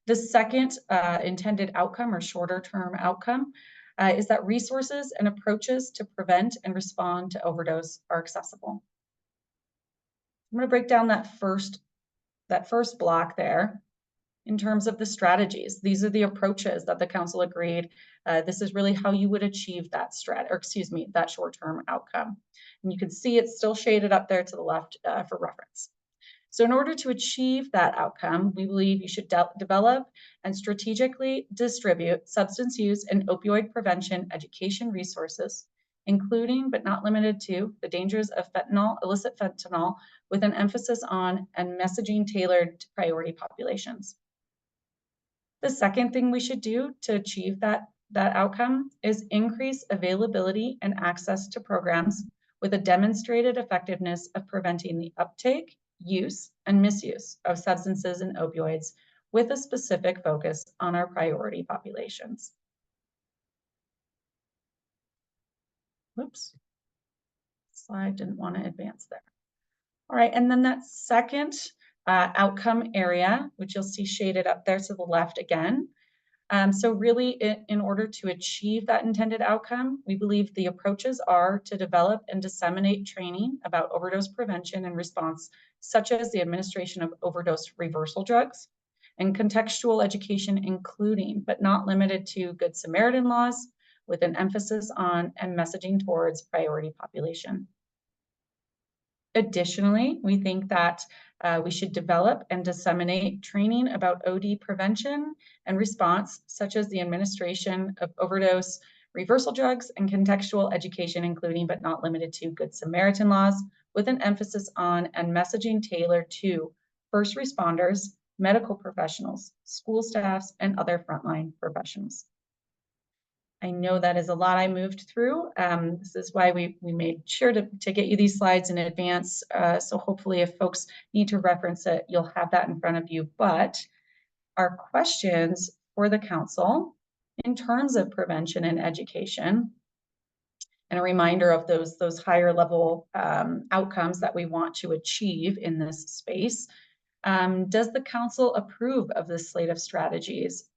The second intended outcome or shorter term outcome is that resources and approaches to prevent and respond to overdose are accessible. I'm going to break down that first block there in terms of the strategies. These are the approaches that the council agreed. This is really how you would achieve that that short-term outcome. And you can see it's still shaded up there to the left for reference. So in order to achieve that outcome, we believe you should develop and strategically distribute substance use and opioid prevention education resources, including but not limited to the dangers of fentanyl, illicit fentanyl, with an emphasis on and messaging tailored to priority populations. The second thing we should do to achieve that outcome is increase availability and access to programs with a demonstrated effectiveness of preventing the uptake, use, and misuse of substances and opioids with a specific focus on our priority populations. Whoops. Slide didn't want to advance there. All right, and then that second outcome area, which you'll see shaded up there to the left again. So really, in order to achieve that intended outcome, we believe the approaches are to develop and disseminate training about overdose prevention and response, such as the administration of overdose reversal drugs, and contextual education, including but not limited to Good Samaritan laws, with an emphasis on and messaging towards priority population. Additionally, we think that we should develop and disseminate training about OD prevention and response, such as the administration of overdose reversal drugs, and contextual education, including but not limited to Good Samaritan laws, with an emphasis on and messaging tailored to first responders, medical professionals, school staffs, and other frontline professionals. I know that is a lot I moved through. This is why we made sure to get you these slides in advance. So hopefully if folks need to reference it, you'll have that in front of you. But our questions for the council in terms of prevention and education, and a reminder of those higher level outcomes that we want to achieve in this space. Does the council approve of this slate of strategies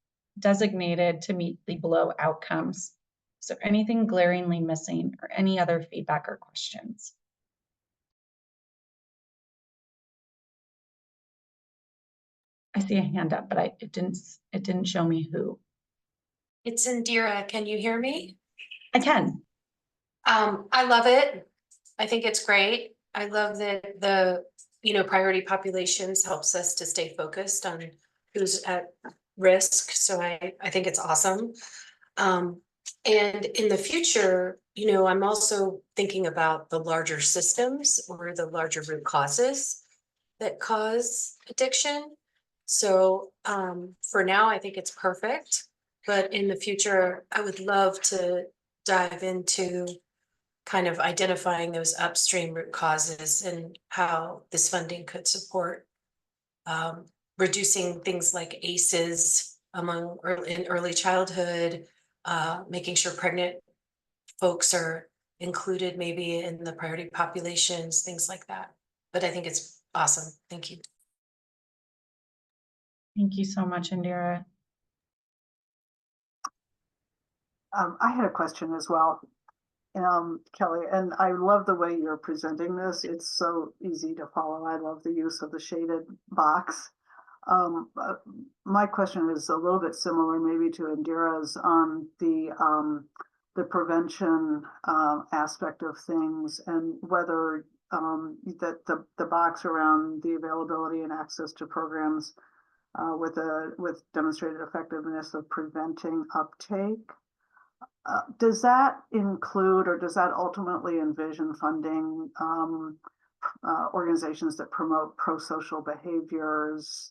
designated to meet the below outcomes? Is there anything glaringly missing or any other feedback or questions? I see a hand up, but it didn't show me who. It's Indira. Can you hear me? I can. I love it. I think it's great. I love that the priority populations helps us to stay focused on who's at risk. So I think it's awesome. And in the future, I'm also thinking about the larger systems or the larger root causes that cause addiction. So for now, I think it's perfect. But in the future, I would love to dive into kind of identifying those upstream root causes and how this funding could support reducing things like ACEs in early childhood, making sure pregnant folks are included maybe in the priority populations, things like that. But I think it's awesome. Thank you. Thank you so much, Indira. I had a question as well, Kelly, and I love the way you're presenting this. It's so easy to follow. I love the use of the shaded box. My question is a little bit similar maybe to Indira's on the prevention aspect of things, and whether that the box around the availability and access to programs with demonstrated effectiveness of preventing uptake. Does that include, or does that ultimately envision funding organizations that promote pro-social behaviors,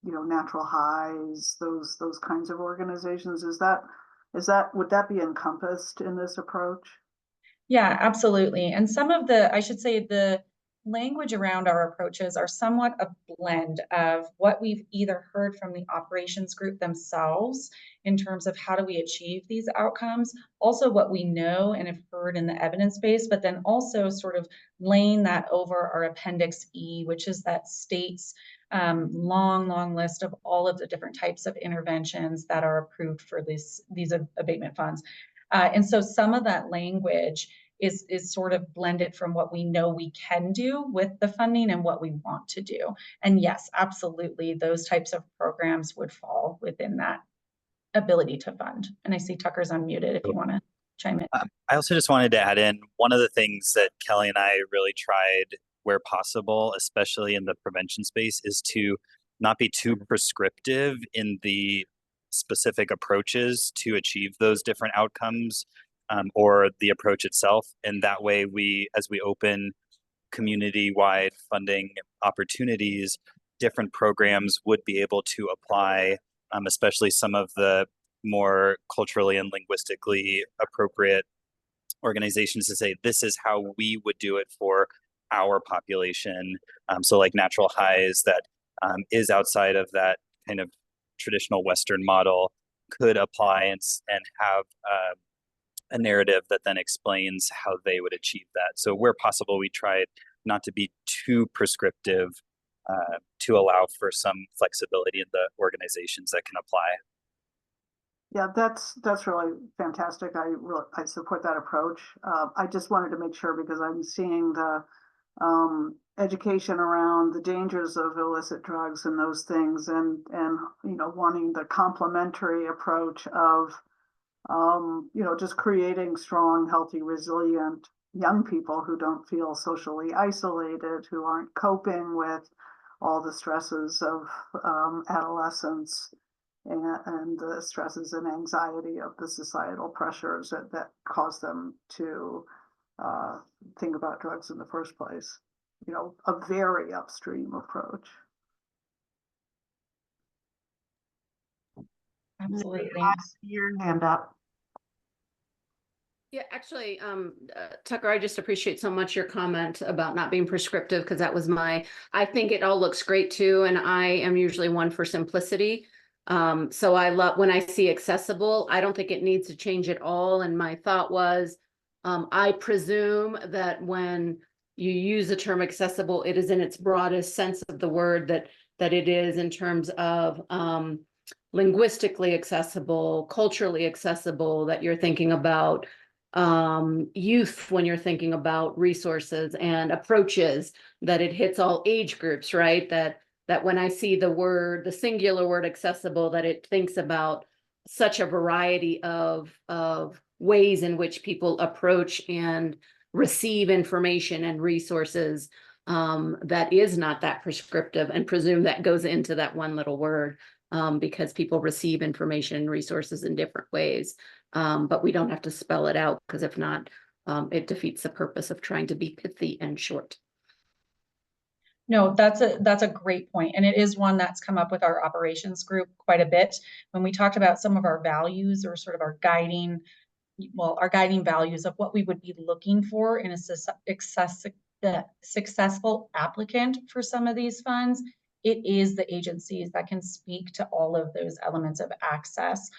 natural highs, those kinds of organizations? Would that be encompassed in this approach? Yeah, absolutely. And some of I should say the language around our approaches are somewhat a blend of what we've either heard from the operations group themselves in terms of how do we achieve these outcomes, also what we know and have heard in the evidence base, but then also sort of laying that over our Appendix E, which is that state's long list of all of the different types of interventions that are approved for these abatement funds. And so some of that language is sort of blended from what we know we can do with the funding and what we want to do. And yes, absolutely, those types of programs would fall within that ability to fund. And I see Tucker's unmuted if you want to chime in. I also just wanted to add in one of the things that Kelly and I really tried where possible, especially in the prevention space, is to not be too prescriptive in the specific approaches to achieve those different outcomes. Or the approach itself. And that way as we open community-wide funding opportunities, different programs would be able to apply especially some of the more culturally and linguistically appropriate organizations to say, this is how we would do it for our population. So like Natural Highs, that is outside of that kind of traditional Western model, could apply and have a narrative that then explains how they would achieve that. So where possible, we tried not to be too prescriptive, to allow for some flexibility in the organizations that can apply. Yeah, that's really fantastic. I support that approach. I just wanted to make sure, because I'm seeing the education around the dangers of illicit drugs and those things, and wanting the complementary approach of just creating strong, healthy, resilient young people who don't feel socially isolated, who aren't coping with all the stresses of adolescence and the stresses and anxiety of the societal pressures that cause them to think about drugs in the first place. A very upstream approach. Absolutely. Your hand up. Yeah, actually, Tucker, I just appreciate so much your comment about not being prescriptive, because that was I think it all looks great too. And I am usually one for simplicity. So I love when I see accessible, I don't think it needs to change at all. And my thought was, I presume that when you use the term accessible, it is in its broadest sense of the word, that it is in terms of linguistically accessible, culturally accessible, that you're thinking about youth when you're thinking about resources and approaches, that it hits all age groups, right? That when I see the singular word accessible, that it thinks about such a variety of ways in which people approach and receive information and resources, that is not that prescriptive, and presume that goes into that one little word, because people receive information and resources in different ways. But we don't have to spell it out, because if not, it defeats the purpose of trying to be pithy and short. No, that's a great point. And it is one that's come up with our operations group quite a bit. When we talked about some of our values, or sort of our guiding values of what we would be looking for in a successful applicant for some of these funds, it is the agencies that can speak to all of those elements of access.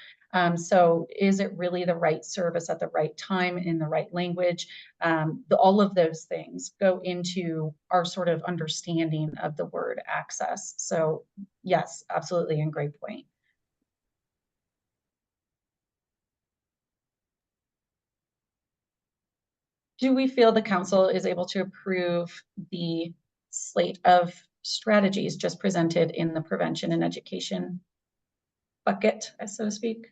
So is it really the right service at the right time in the right language? All of those things go into our sort of understanding of the word access. So yes, absolutely, and great point. Do we feel the council is able to approve the slate of strategies just presented in the prevention and education bucket, so to speak?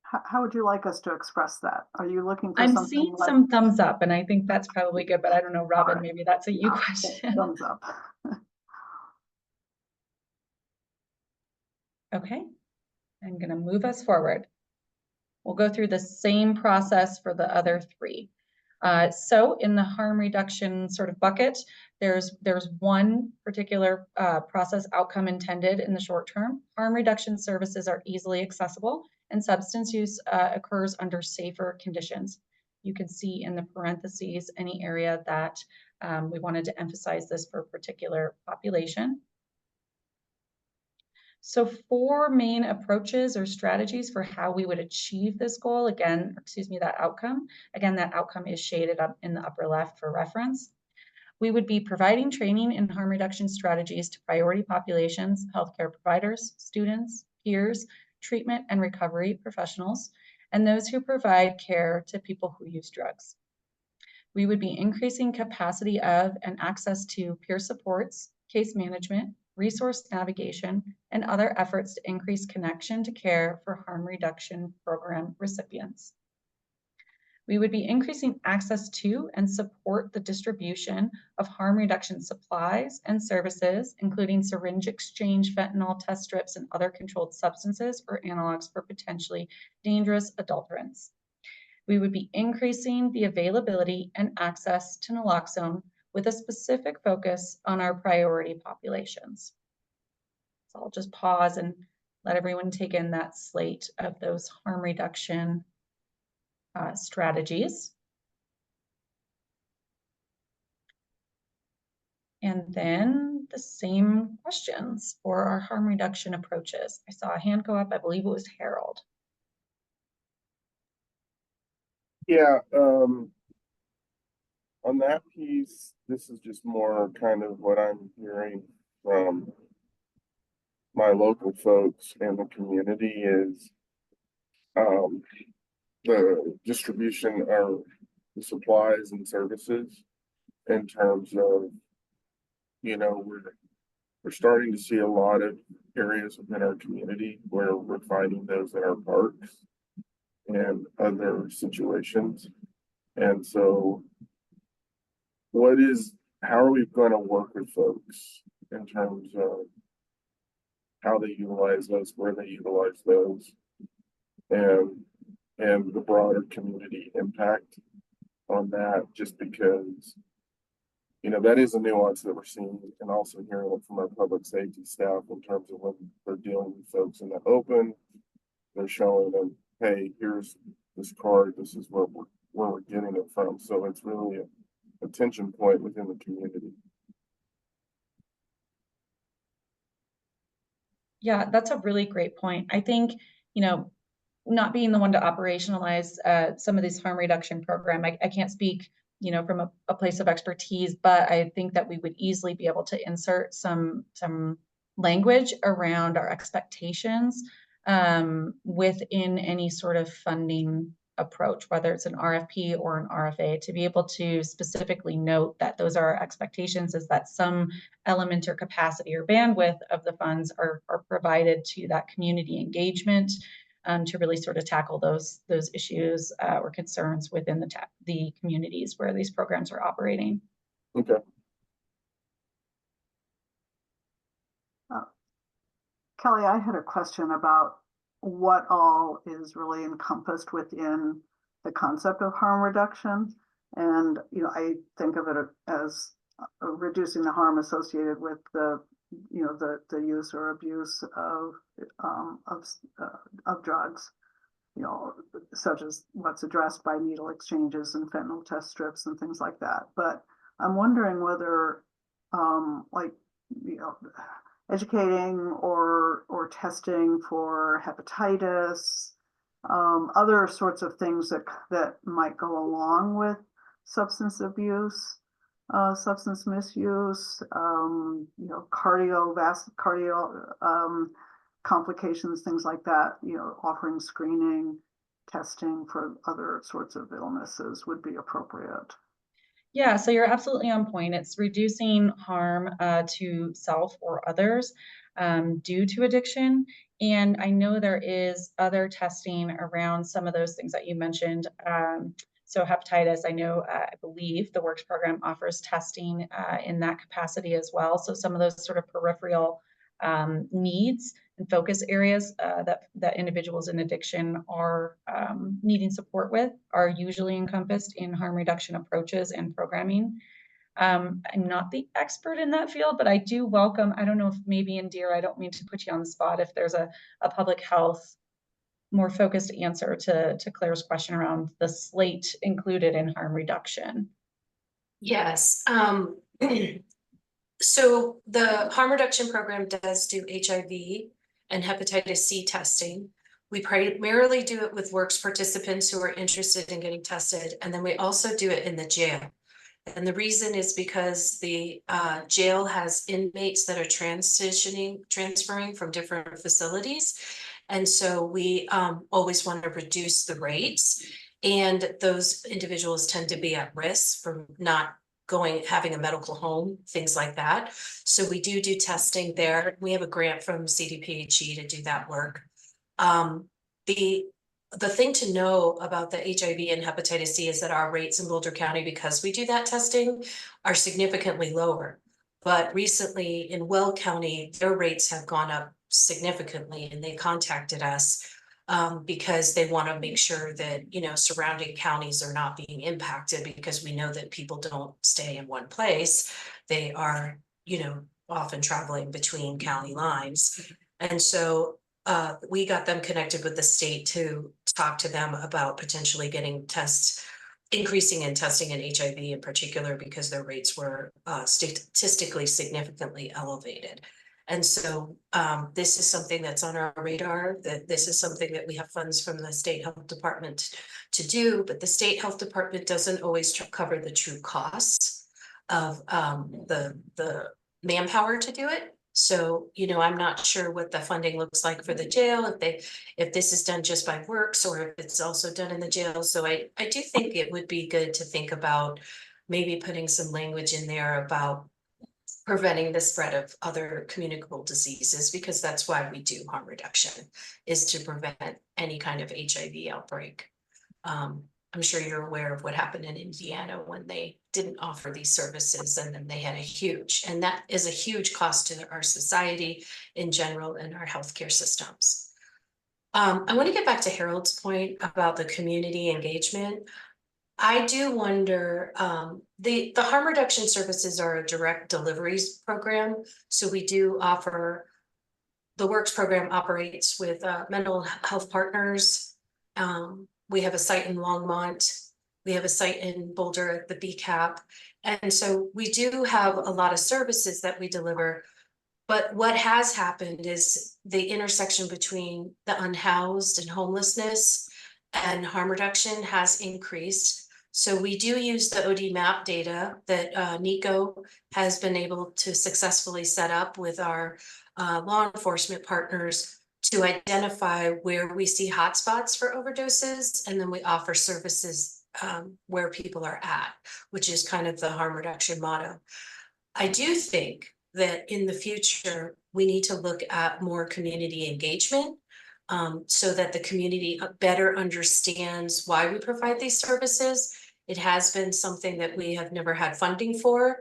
How would you like us to express that? Are you looking for I'm something seeing like some thumbs up, and I think that's probably good, but I don't know, Robin, right. maybe that's a you question. Thumbs up. Okay, I'm going to move us forward. We'll go through the same process for the other three. So in the harm reduction sort of bucket, there's one particular process outcome intended in the short term. Harm reduction services are easily accessible, and substance use occurs under safer conditions. You can see in the parentheses any area that we wanted to emphasize this for a particular population. So 4 main approaches or strategies for how we would achieve this goal. Again, that outcome. Again, that outcome is shaded up in the upper left for reference. We would be providing training in harm reduction strategies to priority populations, healthcare providers, students, peers, treatment and recovery professionals, and those who provide care to people who use drugs. We would be increasing capacity of and access to peer supports, case management, resource navigation, and other efforts to increase connection to care for harm reduction program recipients. We would be increasing access to and support the distribution of harm reduction supplies and services, including syringe exchange, fentanyl test strips, and other controlled substances or analogs for potentially dangerous adulterants. We would be increasing the availability and access to naloxone with a specific focus on our priority populations. So I'll just pause and let everyone take in that slate of those harm reduction strategies. And then the same questions for our harm reduction approaches. I saw a hand go up. I believe it was Harold. Yeah, on that piece, this is just more kind of what I'm hearing from my local folks and the community is the distribution of the supplies and services in terms of, you know, we're starting to see a lot of areas within our community where we're finding those in our parks and other situations. And so how are we going to work with folks in terms of how they utilize those, where they utilize those, and the broader community impact on that, just because, you know, that is a nuance that we're seeing and also hearing it from our public safety staff in terms of when they're dealing with folks in the open, they're showing them, hey, here's this card, this is where we're getting it from. So it's really a tension point within the community. Yeah, that's a really great point. I think, you know, not being the one to operationalize some of these harm reduction program, I can't speak, you know, from a place of expertise, but I think that we would easily be able to insert some language around our expectations within any sort of funding approach, whether it's an RFP or an RFA, to be able to specifically note that those are our expectations, is that some element or capacity or bandwidth of the funds are provided to that community engagement to really sort of tackle those issues or concerns within the communities where these programs are operating. Okay. Kelly, I had a question about what all is really encompassed within the concept of harm reduction. And, you know, I think of it as reducing the harm associated with the use or abuse of drugs, you know, such as what's addressed by needle exchanges and fentanyl test strips and things like that. But I'm wondering whether, like, you know, educating or testing for hepatitis, other sorts of things that might go along with substance abuse, substance misuse, you know, cardio complications, things like that, you know, offering screening, testing for other sorts of illnesses would be appropriate. Yeah, so you're absolutely on point. It's reducing harm to self or others due to addiction. And I know there is other testing around some of those things that you mentioned. So hepatitis, I believe the Works program offers testing in that capacity as well. So some of those sort of peripheral needs and focus areas that individuals in addiction are needing support with are usually encompassed in harm reduction approaches and programming. I'm not the expert in that field, but I do welcome, I don't know if maybe Indira, I don't mean to put you on the spot, if there's a public health more focused answer to Claire's question around the slate included in harm reduction. Yes. So the harm reduction program does do HIV and hepatitis C testing. We primarily do it with Works participants who are interested in getting tested, and then we also do it in the jail. And the reason is because the jail has inmates that are transferring from different facilities. And so we always want to reduce the rates. And those individuals tend to be at risk for not having a medical home, things like that. So we do testing there. We have a grant from CDPHE to do that work. The thing to know about the HIV and hepatitis C is that our rates in Boulder County, because we do that testing, are significantly lower. But recently in Will County, their rates have gone up significantly, and they contacted us because they want to make sure that, you know, surrounding counties are not being impacted, because we know that people don't stay in one place. They are, you know, often traveling between county lines. And so we got them connected with the state to talk to them about potentially getting increasing in testing in HIV in particular, because their rates were statistically significantly elevated. And so this is something that's on our radar, that this is something that we have funds from the state health department to do, but the state health department doesn't always cover the true costs of the manpower to do it. So, you know, I'm not sure what the funding looks like for the jail, if this is done just by works or if it's also done in the jail. So I do think it would be good to think about maybe putting some language in there about preventing the spread of other communicable diseases, because that's why we do harm reduction, is to prevent any kind of HIV outbreak. I'm sure you're aware of what happened in Indiana when they didn't offer these services, and then they had and that is a huge cost to our society in general and our healthcare systems. I want to get back to Harold's point about the community engagement. I do wonder, the harm reduction services are a direct deliveries program. So we do offer, the Works program operates with mental health partners. We have a site in Longmont. We have a site in Boulder at the BCAP. And so we do have a lot of services that we deliver. But what has happened is the intersection between the unhoused and homelessness and harm reduction has increased. So we do use the OD map data that NICO has been able to successfully set up with our law enforcement partners to identify where we see hotspots for overdoses, and then we offer services where people are at, which is kind of the harm reduction motto. I do think that in the future, we need to look at more community engagement so that the community better understands why we provide these services. It has been something that we have never had funding for.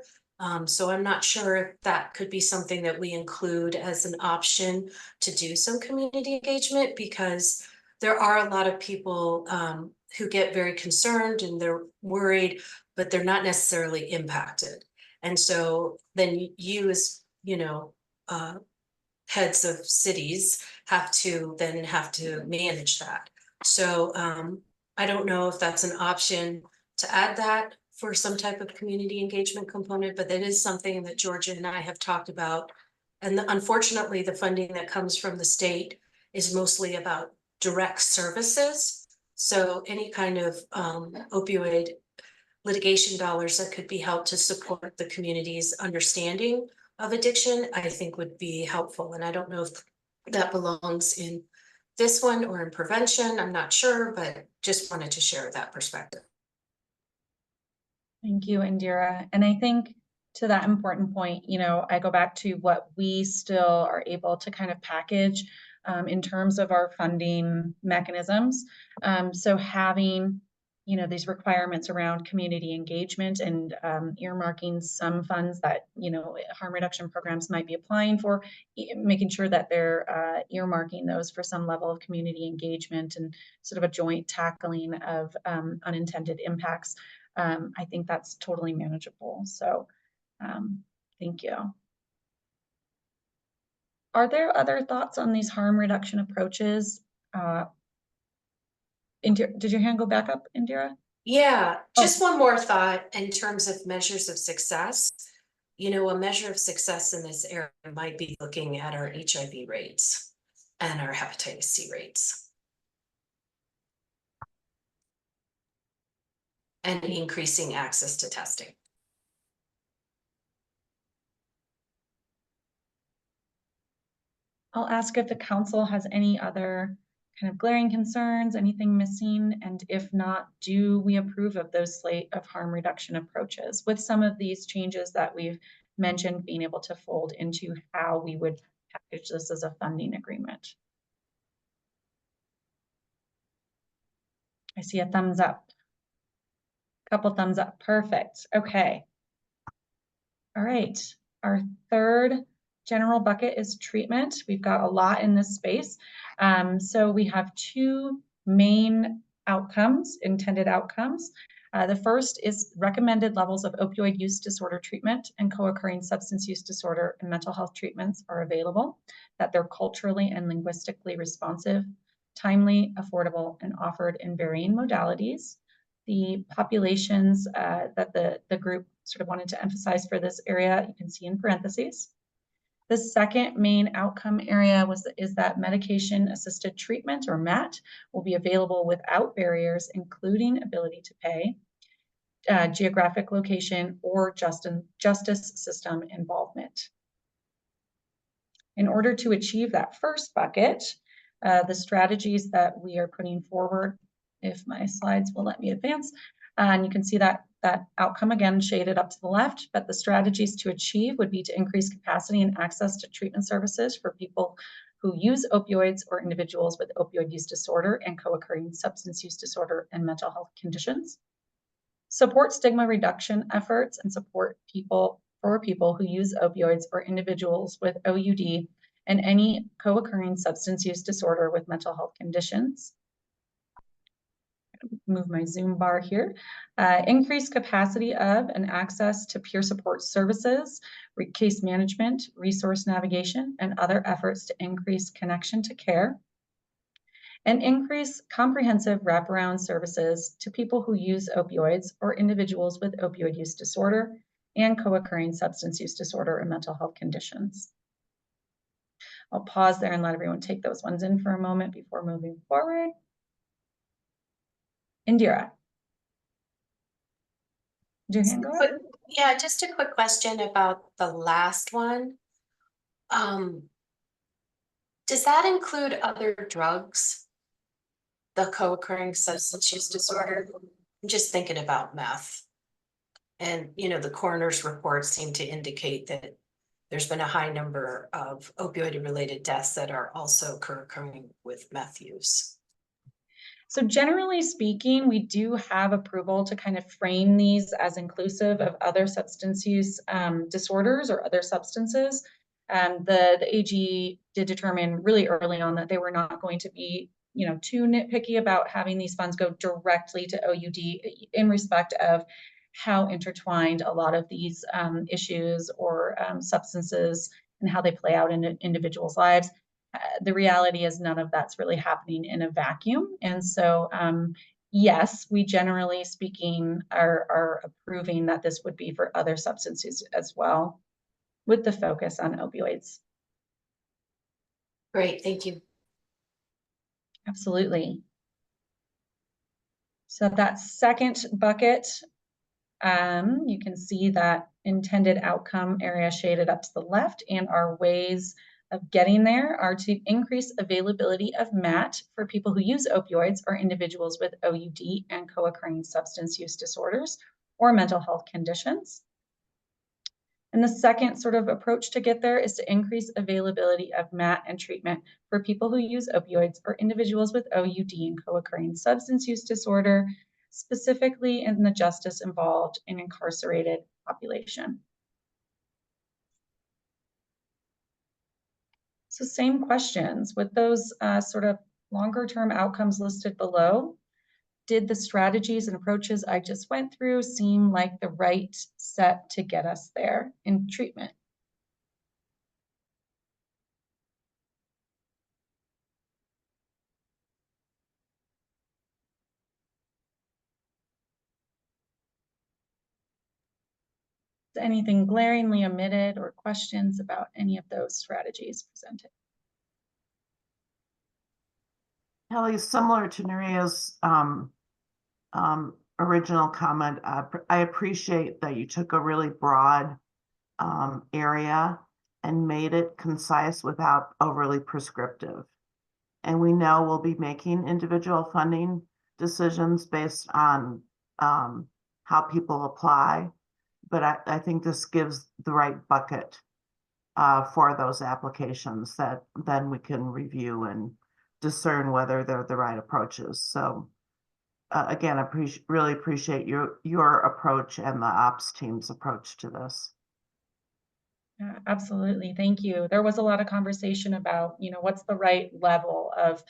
So I'm not sure if that could be something that we include as an option to do some community engagement, because there are a lot of people who get very concerned and they're worried, but they're not necessarily impacted. And so then you as, you know, heads of cities have to manage that. So I don't know if that's an option to add that for some type of community engagement component, but that is something that Georgia and I have talked about. And unfortunately, the funding that comes from the state is mostly about direct services. So any kind of opioid litigation dollars that could be helped to support the community's understanding of addiction, I think would be helpful. And I don't know if that belongs in this one or in prevention. I'm not sure, but just wanted to share that perspective. Thank you, Indira. And I think to that important point, you know, I go back to what we still are able to kind of package in terms of our funding mechanisms. So having, you know, these requirements around community engagement and earmarking some funds that, you know, harm reduction programs might be applying for, making sure that they're earmarking those for some level of community engagement and sort of a joint tackling of unintended impacts. I think that's totally manageable. So thank you. Are there other thoughts on these harm reduction approaches? Did your hand go back up, Indira? Yeah, just one more thought in terms of measures of success. You know, a measure of success in this area might be looking at our HIV rates and our hepatitis C rates, and increasing access to testing. I'll ask if the council has any other kind of glaring concerns, anything missing, and if not, do we approve of those slate of harm reduction approaches with some of these changes that we've mentioned being able to fold into how we would package this as a funding agreement? I see a thumbs up. Couple thumbs up. Perfect. Okay. All right. Our third general bucket is treatment. We've got a lot in this space. So we have two main outcomes, intended outcomes. The first is recommended levels of opioid use disorder treatment and co-occurring substance use disorder and mental health treatments are available, that they're culturally and linguistically responsive, timely, affordable, and offered in varying modalities. The populations that the group sort of wanted to emphasize for this area, you can see in parentheses. The second main outcome area is that medication-assisted treatment, or MAT, will be available without barriers, including ability to pay, geographic location, or justice system involvement. In order to achieve that first bucket, the strategies that we are putting forward, if my slides will let me advance, and you can see that outcome again shaded up to the left, but the strategies to achieve would be to increase capacity and access to treatment services for people who use opioids or individuals with opioid use disorder and co-occurring substance use disorder and mental health conditions. Support stigma reduction efforts and support people who use opioids or individuals with OUD and any co-occurring substance use disorder with mental health conditions. Move my Zoom bar here. Increase capacity of and access to peer support services, case management, resource navigation, and other efforts to increase connection to care. And increase comprehensive wraparound services to people who use opioids or individuals with opioid use disorder and co-occurring substance use disorder and mental health conditions. I'll pause there and let everyone take those ones in for a moment before moving forward. Indira. Do you go ahead? Yeah, just a quick question about the last one. Does that include other drugs? The co-occurring substance use disorder? I'm just thinking about meth. And, you know, the coroner's reports seem to indicate that there's been a high number of opioid-related deaths that are also co-occurring with meth use. So generally speaking, we do have approval to kind of frame these as inclusive of other substance use disorders or other substances. The AG did determine really early on that they were not going to be, you know, too nitpicky about having these funds go directly to OUD in respect of how intertwined a lot of these issues or substances and how they play out in individuals' lives. The reality is none of that's really happening in a vacuum. And so, yes, we generally speaking are approving that this would be for other substances as well, with the focus on opioids. Great, thank you. Absolutely. So that second bucket, you can see that intended outcome area shaded up to the left, and our ways of getting there are to increase availability of MAT for people who use opioids or individuals with OUD and co-occurring substance use disorders or mental health conditions. And the second sort of approach to get there is to increase availability of MAT and treatment for people who use opioids or individuals with OUD and co-occurring substance use disorder, specifically in the justice involved and incarcerated population. So same questions with those sort of longer term outcomes listed below. Did the strategies and approaches I just went through seem like the right set to get us there in treatment? Is anything glaringly omitted or questions about any of those strategies presented? Kelly, similar to Neria's original comment, I appreciate that you took a really broad area and made it concise without overly prescriptive. And we know we'll be making individual funding decisions based on how people apply. But I think this gives the right bucket for those applications that then we can review and discern whether they're the right approaches. So again, I really appreciate your approach and the ops team's approach to this. Absolutely, thank you. There was a lot of conversation about, you know, what's the right level of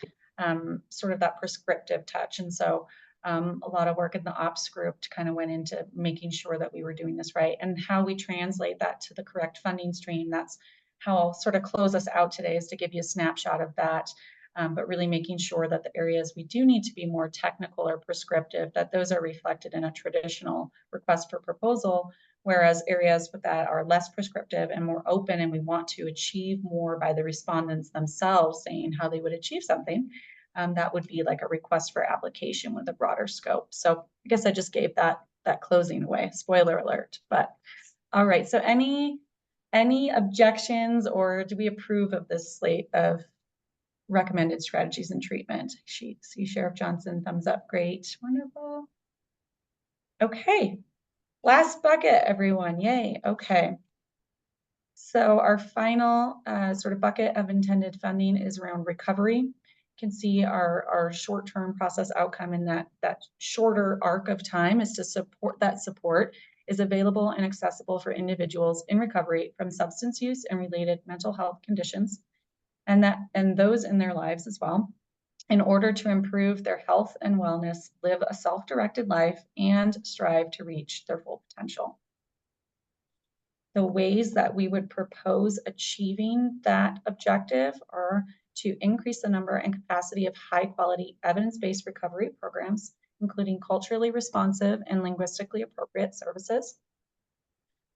sort of that prescriptive touch. And so a lot of work in the ops group kind of went into making sure that we were doing this right, and how we translate that to the correct funding stream. That's how I'll sort of close us out today, is to give you a snapshot of that. But really making sure that the areas we do need to be more technical or prescriptive, that those are reflected in a traditional request for proposal, whereas areas that are less prescriptive and more open, and we want to achieve more by the respondents themselves saying how they would achieve something, that would be like a request for application with a broader scope. So I guess I just gave that closing away, spoiler alert. But all right, so any objections, or do we approve of this slate of recommended strategies and treatment? See Sheriff Johnson, thumbs up, great, wonderful. Okay, last bucket, everyone, yay, okay. So our final sort of bucket of intended funding is around recovery. You can see our short-term process outcome in that shorter arc of time is to support is available and accessible for individuals in recovery from substance use and related mental health conditions, and those in their lives as well, in order to improve their health and wellness, live a self-directed life, and strive to reach their full potential. The ways that we would propose achieving that objective are to increase the number and capacity of high-quality evidence-based recovery programs, including culturally responsive and linguistically appropriate services,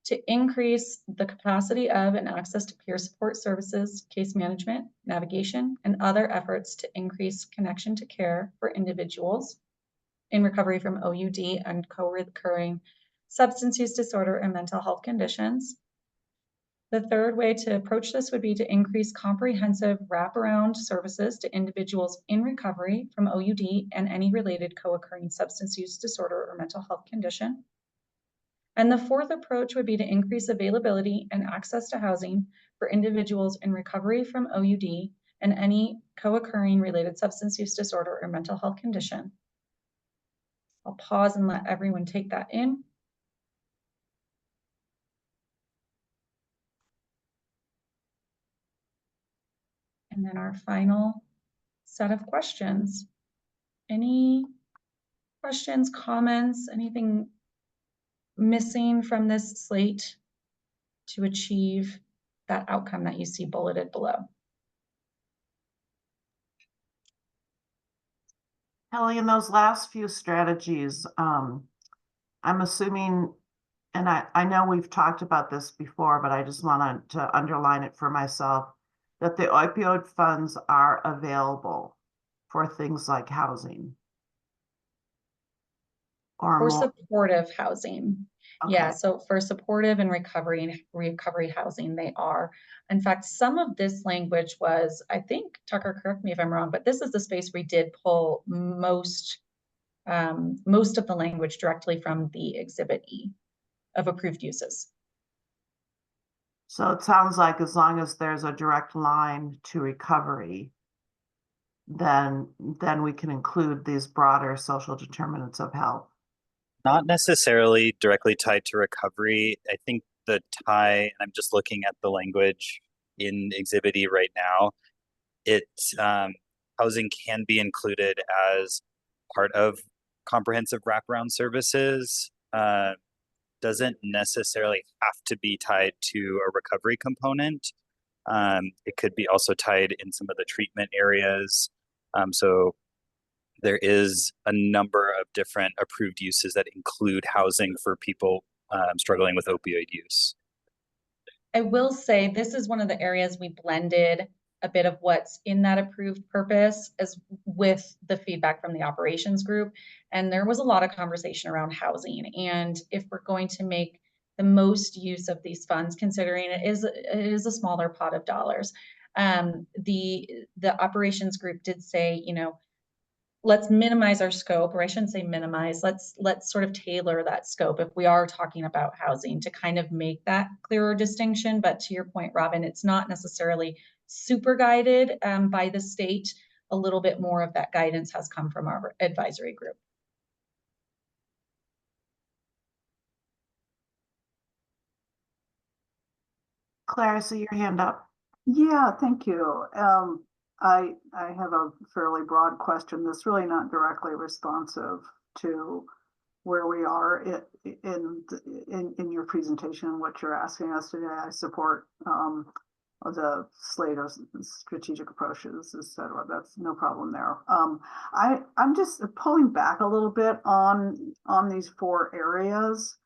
to increase the capacity of and access to peer support services, case management, navigation, and other efforts to increase connection to care for individuals in recovery from OUD and co-recurring substance use disorder and mental health conditions. The third way to approach this would be to increase comprehensive wraparound services to individuals in recovery from OUD and any related co-occurring substance use disorder or mental health condition. And the fourth approach would be to increase availability and access to housing for individuals in recovery from OUD and any co-occurring related substance use disorder or mental health condition. I'll pause and let everyone take that in. And then our final set of questions. Any questions, comments, anything missing from this slate to achieve that outcome that you see bulleted below? Kelly, in those last few strategies, I'm assuming, and I know we've talked about this before, but I just wanted to underline it for myself, that the opioid funds are available for things like housing. Or For more. supportive housing. Okay. Yeah, so for supportive and recovery housing, they are. In fact, some of this language was, I think, Tucker, correct me if I'm wrong, but this is the space we did pull most of the language directly from the Exhibit E of approved uses. So it sounds like as long as there's a direct line to recovery, then we can include these broader social determinants of health. Not necessarily directly tied to recovery. I think the tie, and I'm just looking at the language in Exhibit E right now, housing can be included as part of comprehensive wraparound services. Doesn't necessarily have to be tied to a recovery component. It could be also tied in some of the treatment areas. So there is a number of different approved uses that include housing for people struggling with opioid use. I will say this is one of the areas we blended a bit of what's in that approved purpose as with the feedback from the operations group. And there was a lot of conversation around housing. And if we're going to make the most use of these funds, considering it is a smaller pot of dollars, the operations group did say, you know, let's minimize our scope, or I shouldn't say minimize, let's sort of tailor that scope if we are talking about housing to kind of make that clearer distinction. But to your point, Robin, it's not necessarily super guided by the state. A little bit more of that guidance has come from our advisory group. Claire, I see your hand up. Yeah, thank you. I have a fairly broad question that's really not directly responsive to where we are in your presentation, what you're asking us today. I support the slate of strategic approaches, etc. That's no problem there. I'm just pulling back a little bit on these 4 areas.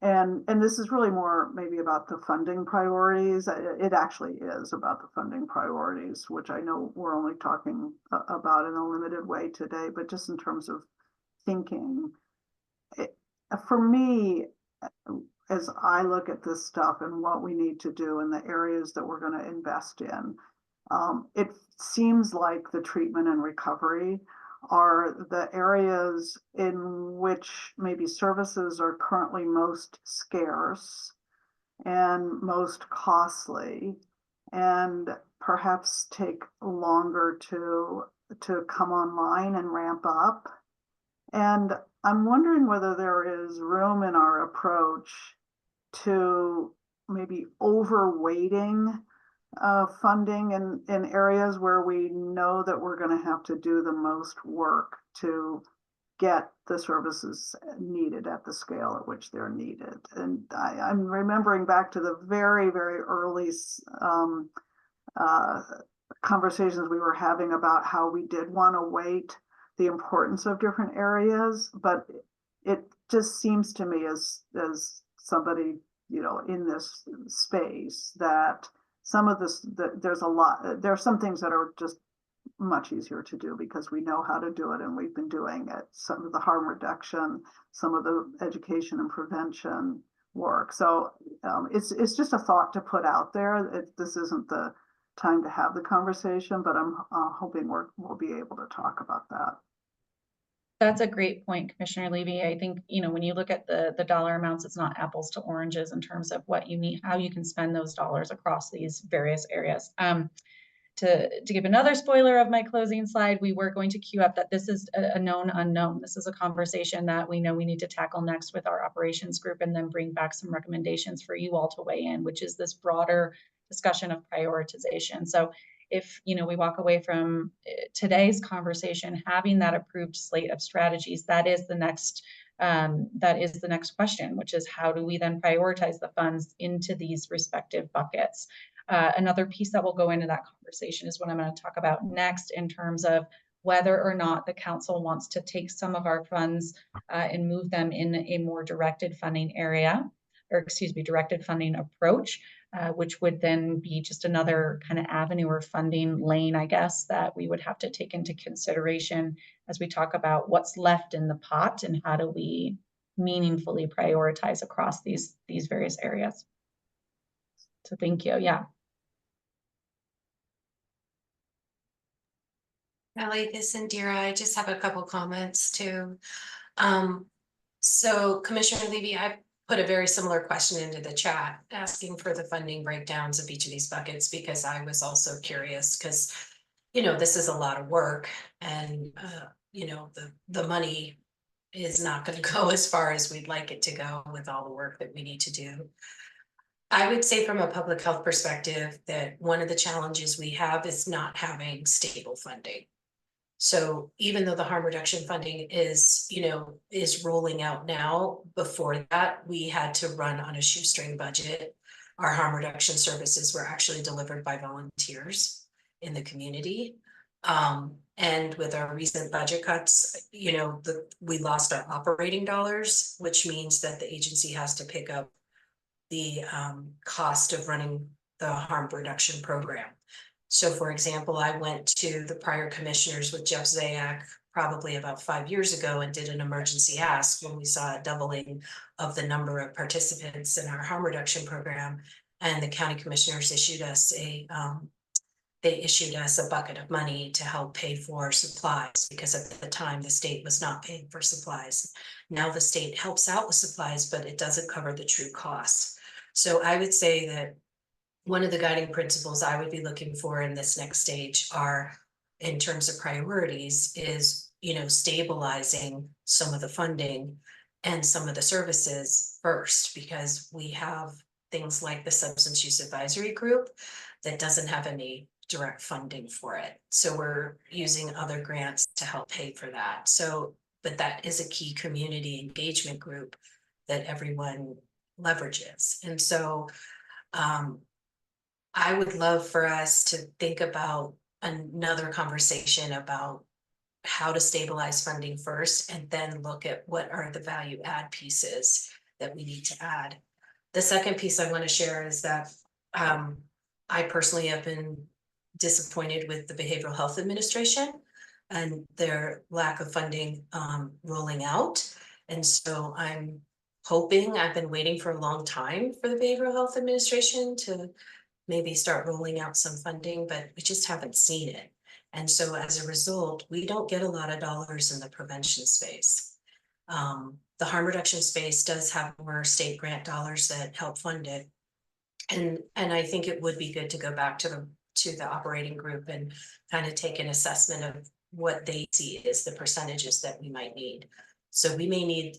And this is really more maybe about the funding priorities. It actually is about the funding priorities, which I know we're only talking about in a limited way today, but just in terms of thinking, for me, as I look at this stuff and what we need to do and the areas that we're going to invest in, it seems like the treatment and recovery are the areas in which maybe services are currently most scarce and most costly, and perhaps take longer to come online and ramp up. And I'm wondering whether there is room in our approach to maybe overweighting funding in areas where we know that we're going to have to do the most work to get the services needed at the scale at which they're needed. And I'm remembering back to the very, very early conversations we were having about how we did want to weight the importance of different areas, but it just seems to me as somebody, in this space, that some of this, there are some things that are just much easier to do because we know how to do it and we've been doing it. Some of the harm reduction, some of the education and prevention work. So it's just a thought to put out there. This isn't the time to have the conversation, but I'm hoping we'll be able to talk about that. That's a great point, Commissioner Levy. I think, when you look at the dollar amounts, it's not apples to oranges in terms of what you need, how you can spend those dollars across these various areas. To give another spoiler of my closing slide, we were going to queue up that this is a known unknown. This is a conversation that we know we need to tackle next with our operations group, and then bring back some recommendations for you all to weigh in, which is this broader discussion of prioritization. So if we walk away from today's conversation having that approved slate of strategies, that is the next question, which is how do we then prioritize the funds into these respective buckets? Another piece that will go into that conversation is what I'm going to talk about next, in terms of whether or not the council wants to take some of our funds and move them in a more directed funding directed funding approach, which would then be just another kind of avenue or funding lane, I guess, that we would have to take into consideration as we talk about what's left in the pot and how do we meaningfully prioritize across these various areas. So thank you. Yeah. Ellie, this is Indira. I just have a couple comments too. So Commissioner Levy, I put a very similar question into the chat asking for the funding breakdowns of each of these buckets, because I was also curious, because this is a lot of work, and the money is not going to go as far as we'd like it to go with all the work that we need to do. I would say from a public health perspective that one of the challenges we have is not having stable funding. So even though the harm reduction funding is rolling out now, before that, we had to run on a shoestring budget. Our harm reduction services were actually delivered by volunteers in the community. And with our recent budget cuts, we lost our operating dollars, which means that the agency has to pick up the cost of running the harm reduction program. So for example, I went to the prior commissioners with Jeff Zayak probably about 5 years ago and did an emergency ask when we saw a doubling of the number of participants in our harm reduction program. And the county commissioners issued us a bucket of money to help pay for supplies, because at the time the state was not paying for supplies. Now the state helps out with supplies, but it doesn't cover the true costs. So I would say that one of the guiding principles I would be looking for in this next stage are, in terms of priorities, is, stabilizing some of the funding and some of the services first, because we have things like the substance use advisory group that doesn't have any direct funding for it. So we're using other grants to help pay for that. So, but that is a key community engagement group that everyone leverages. And so I would love for us to think about another conversation about how to stabilize funding first and then look at what are the value add pieces that we need to add. The second piece I want to share is that I personally have been disappointed with the Behavioral Health Administration and their lack of funding rolling out. And so I'm hoping, I've been waiting for a long time for the Behavioral Health Administration to maybe start rolling out some funding, but we just haven't seen it. And so as a result, we don't get a lot of dollars in the prevention space. The harm reduction space does have more state grant dollars that help fund it. And I think it would be good to go back to the operating group and kind of take an assessment of what they see as the percentages that we might need. So we may need,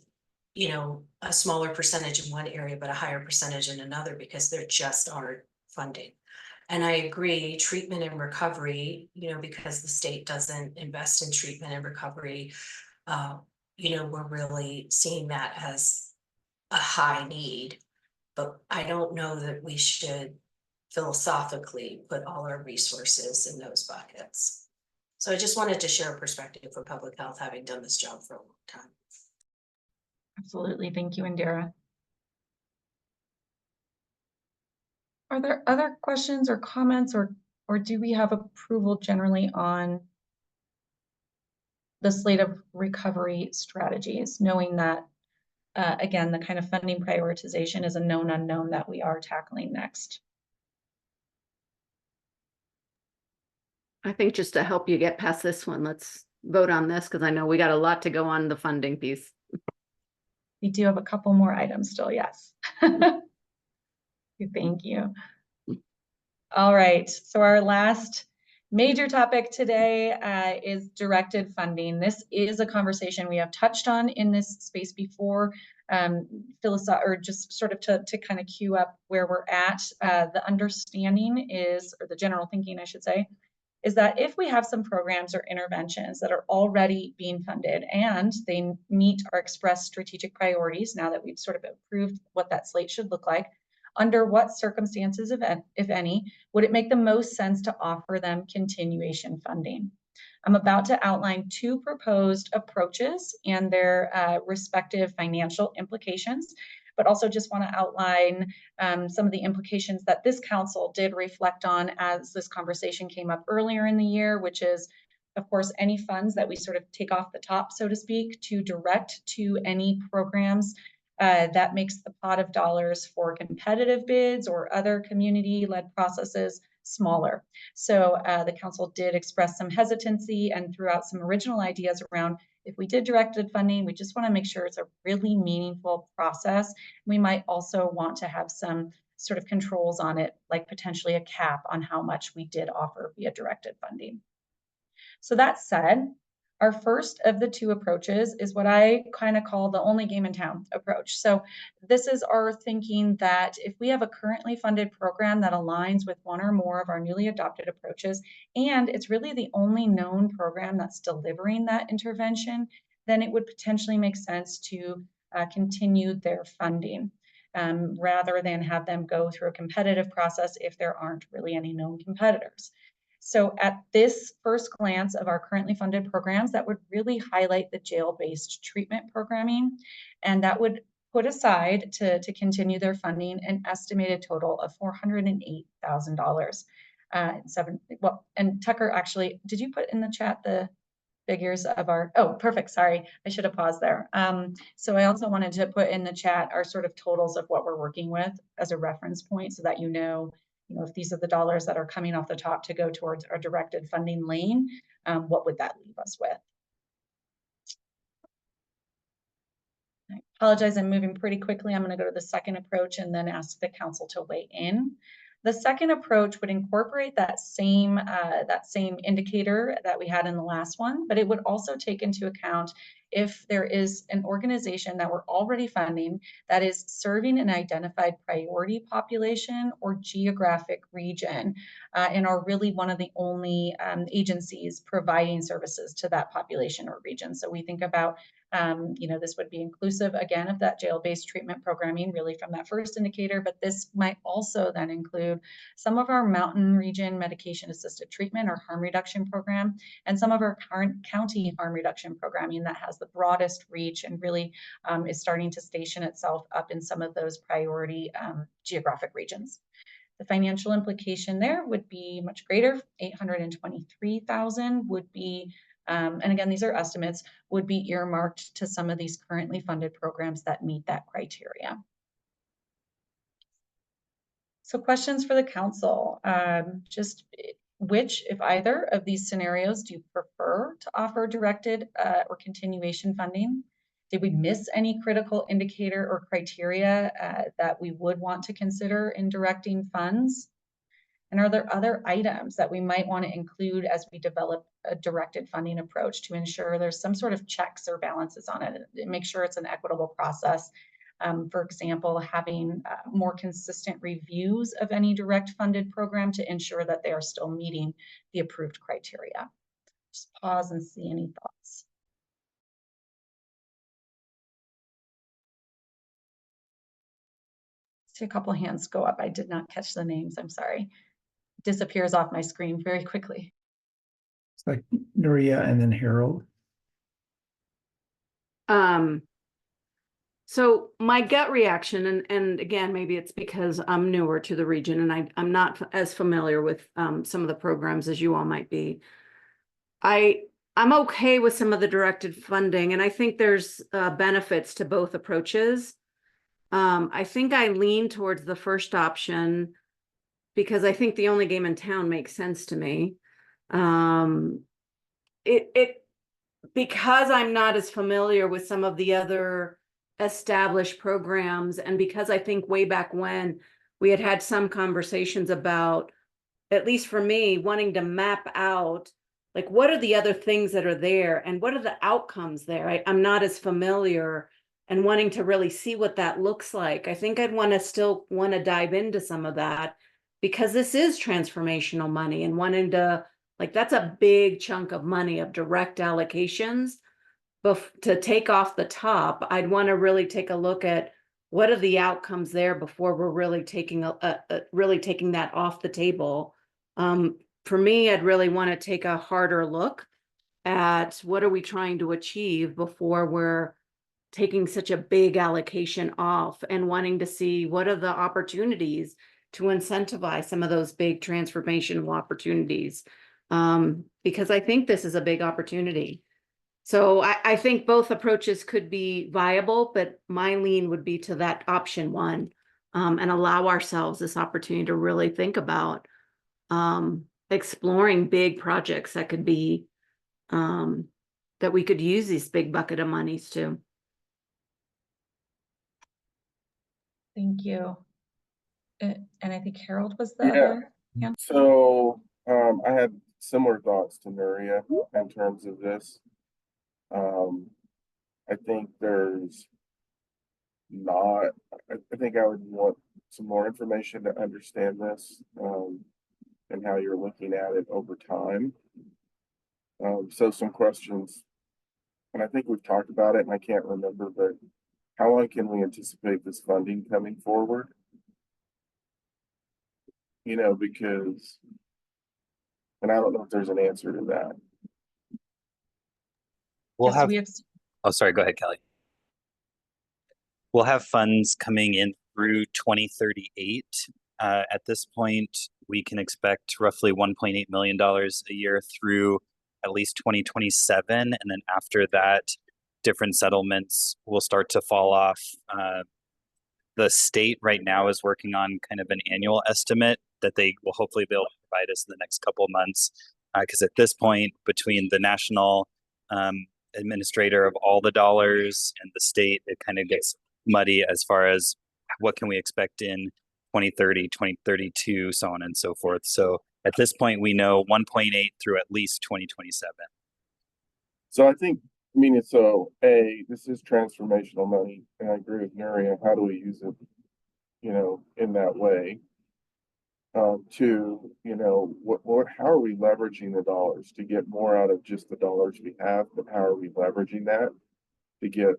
you know, a smaller percentage in one area, but a higher percentage in another because there just aren't funding. And I agree, treatment and recovery, you know, because the state doesn't invest in treatment and recovery, you know, we're really seeing that as a high need. But I don't know that we should philosophically put all our resources in those buckets. So I just wanted to share a perspective for public health, having done this job for a long time. Absolutely. Thank you, Indira. Are there other questions or comments, or do we have approval generally on the slate of recovery strategies, knowing that, again, the kind of funding prioritization is a known unknown that we are tackling next? I think just to help you get past this one, let's vote on this because I know we got a lot to go on the funding piece. We do have a couple more items still, yes. Thank you. All right, so our last major topic today is directed funding. This is a conversation we have touched on in this space before, or just sort of to kind of cue up where we're at. The understanding is, or the general thinking, I should say, is that if we have some programs or interventions that are already being funded and they meet our expressed strategic priorities, now that we've sort of approved what that slate should look like, under what circumstances, if any, would it make the most sense to offer them continuation funding? I'm about to outline two proposed approaches and their respective financial implications, but also just want to outline some of the implications that this council did reflect on as this conversation came up earlier in the year, which is, of course, any funds that we sort of take off the top, so to speak, to direct to any programs that makes the pot of dollars for competitive bids or other community-led processes smaller. So the council did express some hesitancy and threw out some original ideas around if we did directed funding, we just want to make sure it's a really meaningful process. We might also want to have some sort of controls on it, like potentially a cap on how much we did offer via directed funding. So that said, our first of the two approaches is what I kind of call the only game in town approach. So this is our thinking that if we have a currently funded program that aligns with one or more of our newly adopted approaches, and it's really the only known program that's delivering that intervention, then it would potentially make sense to continue their funding rather than have them go through a competitive process if there aren't really any known competitors. So at this first glance of our currently funded programs, that would really highlight the jail-based treatment programming, and that would put aside to continue their funding an estimated total of $408,000. And Tucker, actually, did you put in the chat the figures of our, oh, perfect, sorry, I should have paused there. So I also wanted to put in the chat our sort of totals of what we're working with as a reference point so that you know, if these are the dollars that are coming off the top to go towards our directed funding lane, what would that leave us with? I apologize, I'm moving pretty quickly. I'm going to go to the second approach and then ask the council to weigh in. The second approach would incorporate that same indicator that we had in the last one, but it would also take into account if there is an organization that we're already funding that is serving an identified priority population or geographic region, and are really one of the only agencies providing services to that population or region. So we think about, this would be inclusive again of that jail-based treatment programming, really from that first indicator, but this might also then include some of our mountain region medication-assisted treatment or harm reduction program, and some of our current county harm reduction programming that has the broadest reach and really is starting to station itself up in some of those priority geographic regions. The financial implication there would be much greater. 823,000 would be, and again, these are estimates, would be earmarked to some of these currently funded programs that meet that criteria. So questions for the council, just which, if either of these scenarios, do you prefer to offer directed or continuation funding? Did we miss any critical indicator or criteria that we would want to consider in directing funds? And are there other items that we might want to include as we develop a directed funding approach to ensure there's some sort of checks or balances on it, and make sure it's an equitable process? For example, having more consistent reviews of any direct funded program to ensure that they are still meeting the approved criteria. Just pause and see any thoughts. See a couple hands go up. I did not catch the names, I'm sorry. Disappears off my screen very quickly. It's like Nuria and then Harold. So my gut reaction, and again, maybe it's because I'm newer to the region and I'm not as familiar with some of the programs as you all might be. I'm okay with some of the directed funding, and I think there's benefits to both approaches. I think I lean towards the first option because I think the only game in town makes sense to me. Because I'm not as familiar with some of the other established programs, and because I think way back when we had some conversations about, at least for me, wanting to map out like what are the other things that are there and what are the outcomes there. I'm not as familiar, and wanting to really see what that looks like. I think I'd still want to dive into some of that, because this is transformational money, and wanting to, like, that's a big chunk of money of direct allocations. To take off the top, I'd want to really take a look at what are the outcomes there before we're really taking really taking that off the table. For me, I'd really want to take a harder look at what are we trying to achieve before we're taking such a big allocation off, and wanting to see what are the opportunities to incentivize some of those big transformational opportunities. Because I think this is a big opportunity. So I think both approaches could be viable, but my lean would be to that option one, and allow ourselves this opportunity to really think about exploring big projects that could be, that we could use these big bucket of monies to. Thank you. And I think Harold was the Yeah. other hand. So I had similar thoughts to Nuria in terms of this. I think there's not, I think I would want some more information to understand this, and how you're looking at it over time. So some questions, and I think we've talked about it and I can't remember, but how long can we anticipate this funding coming forward? Because, and I don't know if there's an answer to that. We'll Yes, have, oh, sorry, go ahead, Kelly. We'll have funds coming in through 2038. At this point, we can expect roughly $1.8 million a year through at least 2027. And then after that, different settlements will start to fall off. The state right now is working on kind of an annual estimate that they will hopefully be able to provide us in the next couple of months. Because at this point, between the national administrator of all the dollars and the state, it kind of gets muddy as far as what can we expect in 2030, 2032, so on and so forth. So at this point, we know 1.8 through at least 2027. So I think I mean, it's so this is transformational money, and I agree with Nuria. How do we use it, in that way? Two, how are we leveraging the dollars to get more out of just the dollars we have, but how are we leveraging that to get,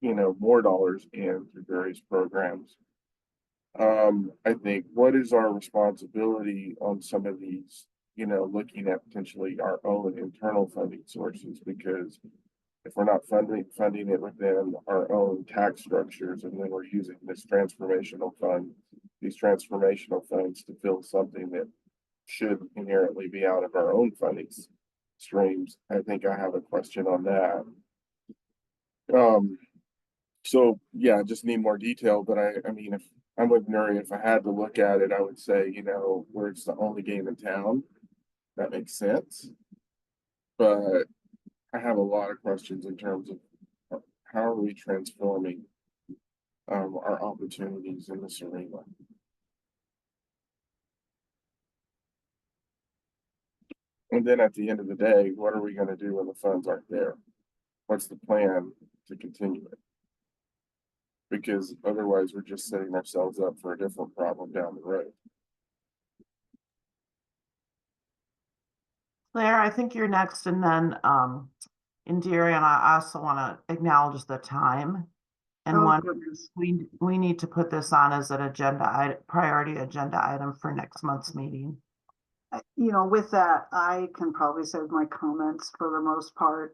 more dollars in through various programs? I think what is our responsibility on some of these, looking at potentially our own internal funding sources, because if we're not funding it within our own tax structures, and then we're using these transformational funds to fill something that should inherently be out of our own funding streams, I think I have a question on that. So yeah, I just need more detail, but I mean, if I'm with Nuri, if I had to look at it, I would say, where it's the only game in town, that makes sense. But I have a lot of questions in terms of how are we transforming our opportunities in this arena. And then at the end of the day, what are we going to do when the funds aren't there? What's the plan to continue it? Because otherwise we're just setting ourselves up for a different problem down the road. Claire, I think you're next, and then Indira, and I also want to acknowledge the time. And Oh, goodness. we need to put this on as an priority agenda item for next month's meeting. With that, I can probably save my comments for the most part.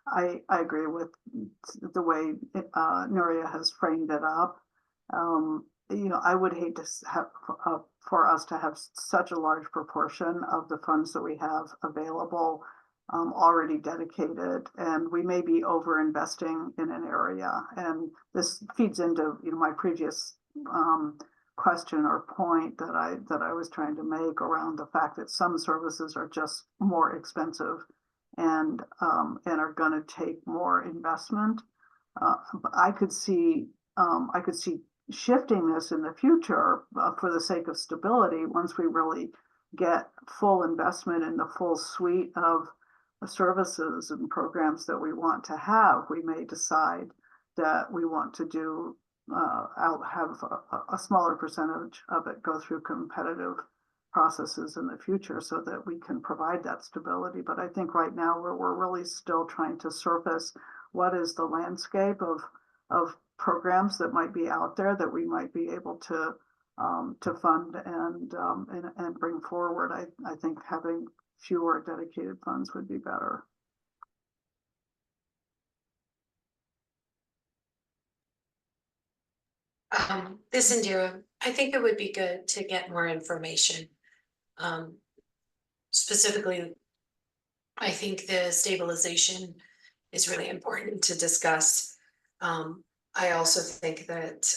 I agree with the way Nuria has framed it up. I would hate to have for us to have such a large proportion of the funds that we have available already dedicated, and we may be over investing in an area. And this feeds into my previous question or point that I was trying to make around the fact that some services are just more expensive and are going to take more investment. But I could see shifting this in the future for the sake of stability. Once we really get full investment in the full suite of services and programs that we want to have, we may decide that we want to do have a smaller percentage of it go through competitive processes in the future so that we can provide that stability. But I think right now we're really still trying to surface what is the landscape of programs that might be out there that we might be able to fund and bring forward. I think having fewer dedicated funds would be better. This is Indira. I think it would be good to get more information. Specifically, I think the stabilization is really important to discuss. I also think that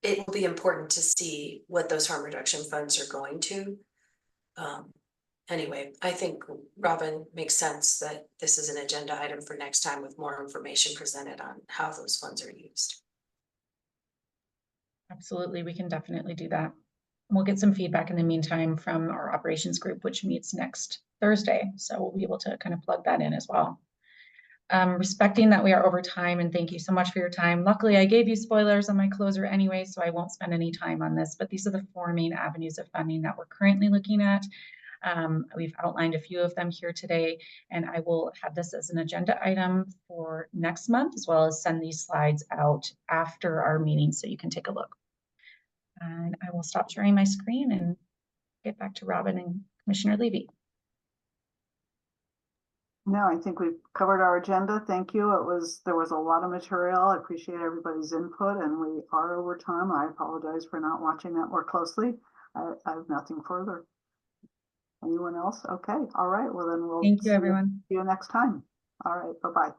it will be important to see what those harm reduction funds are going to. Anyway, I think Robin makes sense that this is an agenda item for next time with more information presented on how those funds are used. Absolutely, we can definitely do that. We'll get some feedback in the meantime from our operations group, which meets next Thursday. So we'll be able to kind of plug that in as well. Respecting that we are over time, and thank you so much for your time. Luckily, I gave you spoilers on my closer anyway, so I won't spend any time on this, but these are the 4 main avenues of funding that we're currently looking at. We've outlined a few of them here today, and I will have this as an agenda item for next month, as well as send these slides out after our meeting so you can take a look. And I will stop sharing my screen and get back to Robin and Commissioner Levy. No, I think we've covered our agenda. Thank you. There was a lot of material. I appreciate everybody's input, and we are over time. I apologize for not watching that more closely. I have nothing further. Anyone else? Okay. All right. Well, then we'll Thank you, everyone. see you next time. All right. Bye-bye.